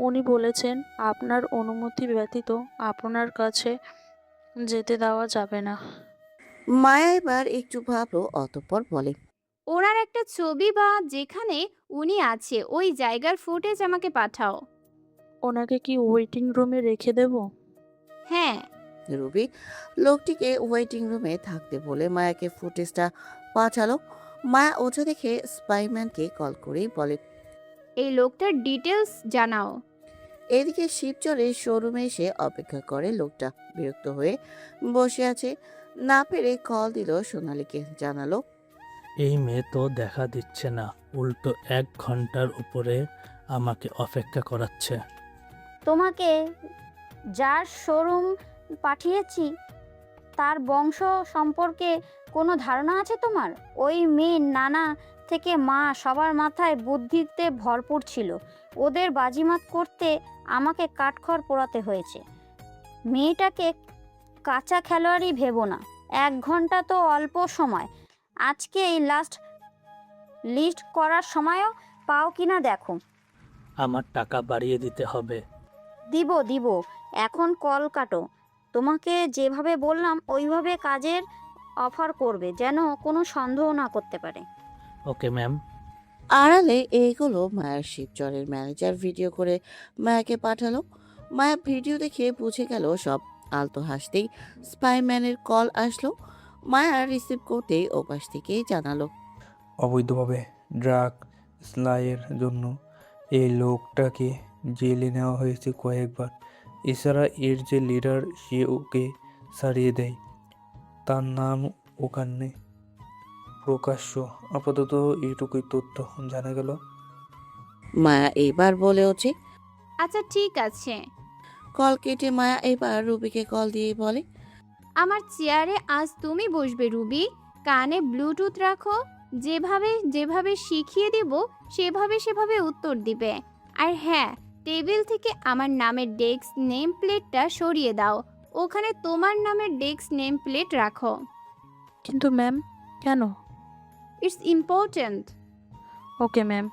উনি বলেছেন আপনার অনুমতি ব্যতীত আপনার কাছে যেতে দেওয়া যাবে না। মায়া এবার একটু ভাবলো, অতঃপর বলে, ওনার একটা ছবি বা যেখানে উনি আছে ওই জায়গার ফুটেজ আমাকে পাঠাও। ওনাকে কি ওয়েটিং রুমে রেখে দেব? হ্যাঁ। রুবি লোকটিকে ওয়েটিং রুমে থাকতে বলে মায়াকে ফুটেজটা পাঠালো। মায়া ওটা দেখে স্পাইম্যানকে কল করেই বলে, এই লোকটার ডিটেলস জানাও। এদিকে শিবচরের শোরুমে এসে অপেক্ষা করে লোকটা বিরক্ত হয়ে বসে আছে। না পেরে কল দিল সোনালীকে। জানালো, এই মেয়ে তো দেখা দিচ্ছে না, উল্টো 1 ঘন্টার উপরে আমাকে অপেক্ষা করাচ্ছে। তোমাকে যার শোরুম পাঠিয়েছি তার বংশ সম্পর্কে কোনো ধারণা আছে তোমার? ওই মেয়ে নানা থেকে মা সবার মাথায় বুদ্ধিতে ভরপুর ছিল। ওদের বাজিমাত করতে আমাকে কাঠখড় পোড়াতে হয়েছে। মেয়েটাকে কাঁচা খেলোয়াড়ই ভেবো না। 1 ঘন্টা তো অল্প সময়। আজকে এই লিস্ট করার সময়ও পাও কিনা দেখো। আমার টাকা বাড়িয়ে দিতে হবে। দিব। এখন কল কাটো। তোমাকে যেভাবে বললাম ওইভাবে কাজের অফার করবে, যেন কোনো সন্দেহ না করতে পারে। Okay ma'am. আড়ালে এইগুলো মায়ের শিবচরের ম্যানেজার ভিডিও করে মায়াকে পাঠালো। মায়া ভিডিও দেখে বুঝে গেল সব। আলতো হাসতেই স্পাইম্যানের কল আসলো। মায়া রিসিভ করতেই ওপাশ থেকেই জানালো, অবৈধভাবে ড্রাগ স্লাইয়ের জন্য এই লোকটাকে জেলে নেওয়া হয়েছে কয়েকবার। এছাড়া এর যে লিডার সে ওকে সারিয়ে দেয়, তার নাম ওখানে প্রকাশ্য। আপাতত এইটুকুই তথ্য জানা গেল। মায়া এবার বলে ওঠে, আচ্ছা ঠিক আছে। কল কেটে মায়া এবার রুবিকে কল দিয়ে বলে, আমার চেয়ারে আজ তুমি বসবে রুবি। কানে ব্লুটুথ রাখো। যেভাবে শিখিয়ে দিব সেভাবে উত্তর দিবে। আর হ্যাঁ, টেবিল থেকে আমার নামের ডেস্ক নেম প্লেটটা সরিয়ে দাও। ওখানে তোমার নামের ডেস্ক নেম প্লেট রাখো। কিন্তু ম্যাম, কেন? It's important. Okay ma'am.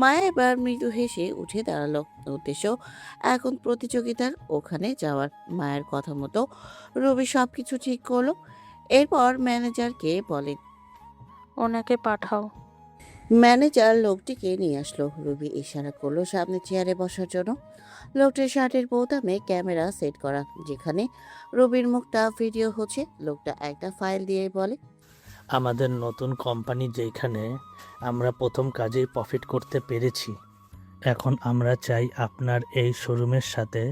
Maya এবার মৃদু হেসে উঠে দাঁড়ালো। উদ্দেশ্য এখন প্রতিযোগিতার ওখানে যাওয়ার। মায়ের কথা মতো রবি সবকিছু ঠিক করলো। এরপর ম্যানেজারকে বলে, ওনাকে পাঠাও। ম্যানেজার লোকটিকে নিয়ে আসলো। রুবি ইশারা করলো সামনে চেয়ারে বসার জন্য। লোকটির শার্টের বোতামে ক্যামেরা সেট করা, যেখানে রবির মুখটা ভিডিও হচ্ছে। লোকটা একটা ফাইল দিয়ে বলে, আমাদের নতুন কোম্পানি যেখানে আমরা প্রথম কাজেই প্রফিট করতে পেরেছি, এখন আমরা চাই আপনার এই শোরুমের সাথে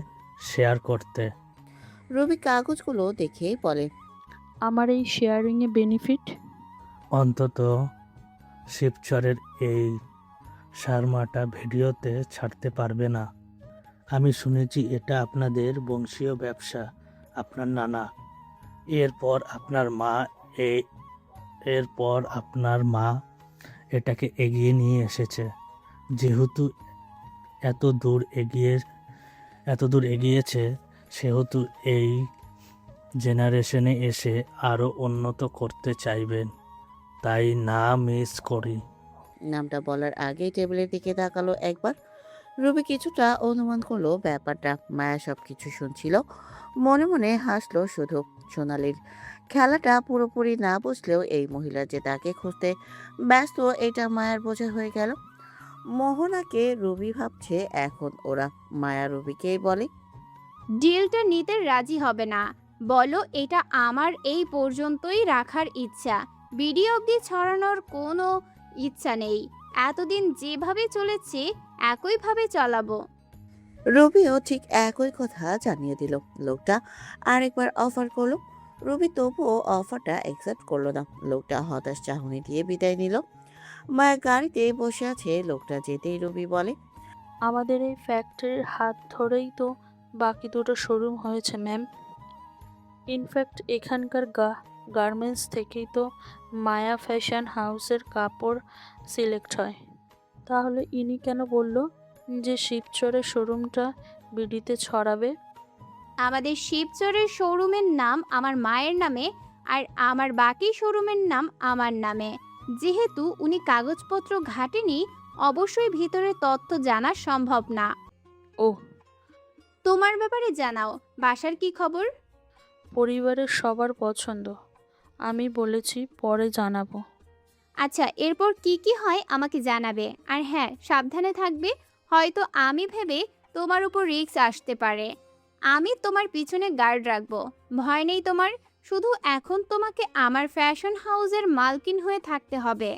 শেয়ার করতে। রবি কাগজগুলো দেখে বলে, আমার এই শেয়ারিংয়ে বেনিফিট? অন্তত শিবচরের এই শর্মাটা ভিডিওতে ছাড়তে পারবে না। আমি শুনেছি এটা আপনাদের বংশীয় ব্যবসা, আপনার নানা। এরপর আপনার মা এ- এরপর আপনার মা এটাকে এগিয়ে নিয়ে এসেছে। যেহেতু এত দূর এগিয়েছে, সেহেতু এই জেনারেশনে এসে আরও উন্নত করতে চাইবেন, তাই না মিস করি। নামটা বলার আগেই টেবিলের দিকে তাকালো একবার। রুবি কিছুটা অনুমান করলো ব্যাপারটা। মায়া সবকিছু শুনছিল, মনে মনে হাসলো শুধু। সোনালির খেলাটা পুরোপুরি না বুঝলেও এই মহিলা যে তাকে খুঁজতে ব্যস্ত এটা মায়ার বোঝা হয়ে গেল। মোহনাকে রুবি ভাবছে এখন ওরা। মায়া রুবিকেই বলে, ডিলটা নিতে রাজি হবে না। বলো এটা আমার এই পর্যন্তই রাখার ইচ্ছা, ভিডিও অবধি ছড়ানোর কোনো ইচ্ছা নেই। এতদিন যেভাবে চলেছে একইভাবে চালাবো। রুবিও ঠিক একই কথা জানিয়ে দিল। লোকটা আরেকবার অফার করলো। রুবি তবুও অফারটা অ্যাকসেপ্ট করলো না। লোকটা হতাশ চাহনি দিয়ে বিদায় নিল। মায়া গাড়িতে বসে আছে। লোকটা যেতেই রুবি বলে, আমাদের এই ফ্যাক্টরির হাত ধরেই তো বাকি দুটো শোরুম হয়েছে ম্যাম। ইনফ্যাক্ট এখানকার গার্মেন্টস থেকেই তো মায়া ফ্যাশন হাউসের কাপড় সিলেক্ট হয়। তাহলে ইনি কেন বলল যে শিবচরের শোরুমটা বিডিতে ছড়াবে? আমাদের শিবচরের শোরুমের নাম আমার মায়ের নামে, আর আমার বাকি শোরুমের নাম আমার নামে। যেহেতু উনি কাগজপত্র ঘাটেনি, অবশ্যই ভিতরের তথ্য জানা সম্ভব না। ও, তোমার ব্যাপারে জানাও, বাসার কি খবর? পরিবারের সবার পছন্দ। আমি বলেছি পরে জানাবো। আচ্ছা, এরপর কি কি হয় আমাকে জানাবে। আর হ্যাঁ, সাবধানে থাকবে। হয়তো আমি ভেবে তোমার উপর রিস্ক আসতে পারে। আমি তোমার পিছনে গার্ড রাখবো, ভয় নেই তোমার। শুধু এখন তোমাকে আমার ফ্যাশন হাউসের মালকিন হয়ে থাকতে হবে।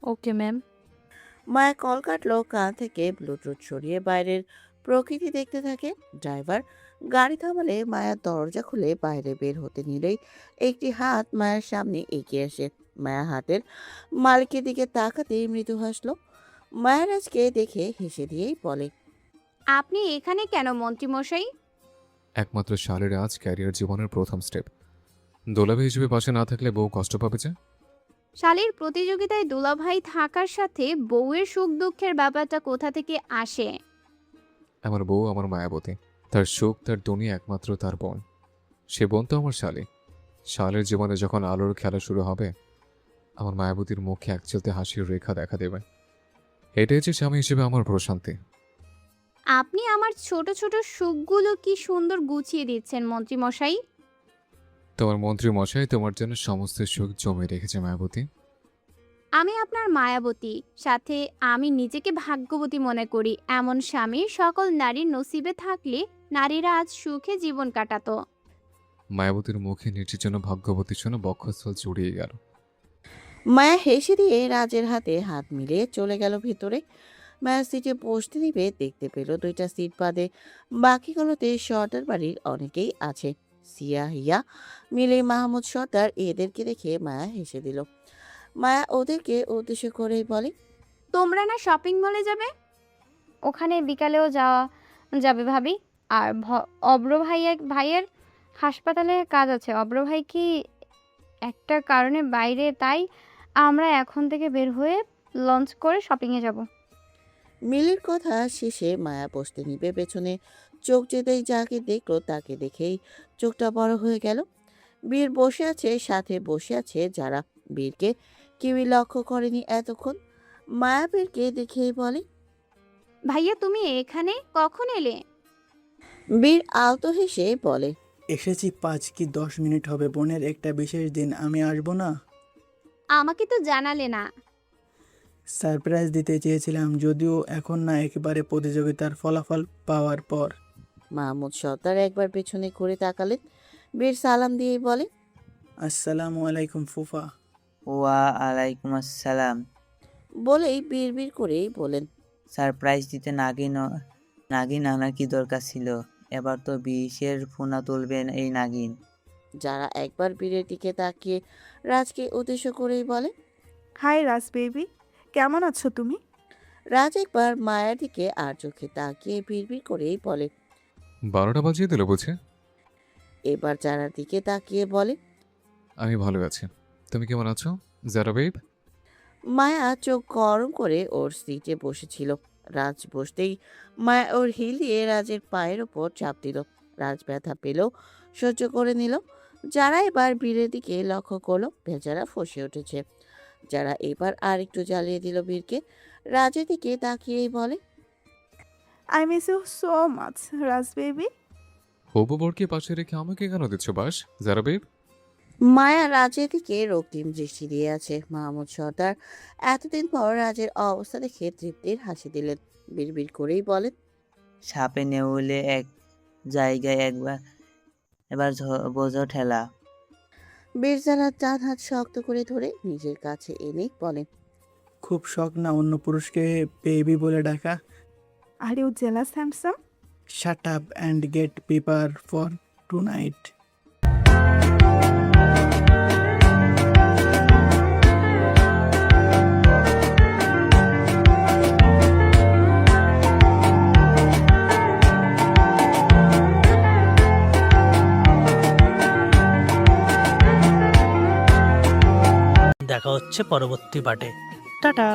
ওকে ম্যাম। মায়া কল কাটলো। কান থেকে ব্লুটুথ সরিয়ে বাইরের প্রকৃতি দেখতে থাকে। ড্রাইভার গাড়ি থামালে মায়া দরজা খুলে বাইরে বের হতে নিলেই একটি হাত মায়ের সামনে এগিয়ে আসে। মায়া হাতের মালিকের দিকে তাকাতেই মৃদু হাসলো। মায়ের আজকে দেখে হেসে দিয়েই বলে, আপনি এখানে কেন মন্ত্রীমশাই? একমাত্র শালের আজ ক্যারিয়ার জীবনের প্রথম স্টেপ। দোলাভি হিসেবে পাশে না থাকলে বউ কষ্ট পাবে যে। শালীর প্রতিযোগিতায় দুলাভাই থাকার সাথে বউয়ের সুখ দুঃখের ব্যাপারটা কোথা থেকে আসে? আমার বউ আমার মায়াবতী, তার সুখ তার দুনিয়া একমাত্র তার বোন। সে বোন তো আমার শালী। শালের জীবনে যখন আলোর খেলা শুরু হবে, আমার মায়াবতীর মুখে এক চলতে হাসির রেখা দেখা দেবে। এটাই যে স্বামী হিসেবে আমার প্রশান্তি। আপনি আমার ছোট ছোট সুখগুলো কি সুন্দর গুছিয়ে দিচ্ছেন মন্ত্রীমশাই। তোমার মন্ত্রী মশাই তোমার জন্য সমস্ত সুখ জমিয়ে রেখেছে মায়াবতী। আমি আপনার মায়াবতী, সাথে আমি নিজেকে ভাগ্যবতী মনে করি। এমন স্বামী সকল নারীর নসিবে থাকলে নারীরা আজ সুখে জীবন কাটাতো। মায়াবতীর মুখে নিজের জন্য ভাগ্যবতীর জন্য বক্ষস্থল জুড়িয়ে গেল। মায়া হেসে দিয়ে রাজের হাতে হাত মিলিয়ে চলে গেল ভিতরে। মায়া সিটে বসতে দিবে, দেখতে পেল দুইটা সিট বাদে বাকিগুলোতে সর্দার বাড়ির অনেকেই আছে। সিয়া হিয়া মিলে মাহমুদ সর্দার এদেরকে দেখে মায়া হেসে দিল। মায়া ওদেরকে উদ্দেশ্য করেই বলে, তোমরা না শপিং মলে যাবে? ওখানে বিকালেও যাওয়া যাবে ভাবি। আর অব্র ভাইয়ের হাসপাতালে কাজ আছে। অব্র ভাই কি একটা কারণে বাইরে, তাই আমরা এখন থেকে বের হয়ে লঞ্চ করে শপিংয়ে যাব। মিলির কথা শেষে মায়া বসতে নিবে পেছনে। চোখ যেতেই যাকে দেখলো তাকে দেখেই চোখটা বড় হয়ে গেল। বীর বসে আছে, সাথে বসে আছে যারা। বীরকে কেউই লক্ষ্য করেনি এতক্ষণ। মায়া বীরকে দেখেই বলে, ভাইয়া তুমি এখানে কখন এলে? বীর আলতো হেসে বলে, এসেছি 5 কি 10 মিনিট হবে। বোনের একটা বিশেষ দিন, আমি আসবো না? আমাকে তো জানালে না। সারপ্রাইজ দিতে চেয়েছিলাম, যদিও এখন না, একেবারে প্রতিযোগিতার ফলাফল পাওয়ার পর। মাহমুদ সর্দার একবার পেছনে ঘুরে তাকালেন। বীর সালাম দিয়েই বলে, আসসালামু আলাইকুম ফুফা। ওয়া আলাইকুম আসসালাম। বলেই বীর করেই বলেন, সারপ্রাইজ দিতে নাগিন আনার কি দরকার ছিল? এবার তো 20-এর ফোনা তুলবেন এই নাগিন। যারা একবার বীরের দিকে তাকিয়ে রাজকে উদ্দেশ্য করেই বলে, হাই রাজ বেবি, কেমন আছো তুমি? রাজ একবার মায়ার দিকে আর চোখে তাকিয়ে বিড়বিড় করেই বলে। 12টা বাজিয়ে দিল বুঝে? এবার যারার দিকে তাকিয়ে বলে। আমি ভালো আছি, তুমি কেমন আছো জারা বেব? মায়া চোখ গরম করে ওর সিটে বসেছিল। রাজ বসতেই মায়া ওর হিল দিয়ে রাজের পায়ের ওপর চাপ দিল। রাজ ব্যথা পেল, সহ্য করে নিল। যারা এবার বীরের দিকে লক্ষ্য করলো, বেচারা ফসে উঠেছে। যারা এবার আর একটু জ্বালিয়ে দিল বীরকে। রাজের দিকে তাকিয়েই বলে। I miss you so much Raj baby. হবু বরকে পাশে রেখে আমাকে কেন দিচ্ছ বাস জারা বেব? মায়া রাজের দিকে রক্তিম দৃষ্টি দিয়ে আছে। মাহমুদ সর্দার এতদিন পর রাজের অবস্থা দেখে তৃপ্তির হাসি দিলেন। বিড়বিড় করেই বলেন। সাপে নেউলে এক জায়গায় এবার বোঝো ঠেলা। বীরজালার ডান হাত শক্ত করে ধরে নিজের কাছে এনে বলেন। খুব শখ না অন্য পুরুষকে বেবি বলে ডাকা? Are you jealous handsome? Shut up and get paper for tonight. দেখা হচ্ছে পরবর্তী পার্টে। টাটা।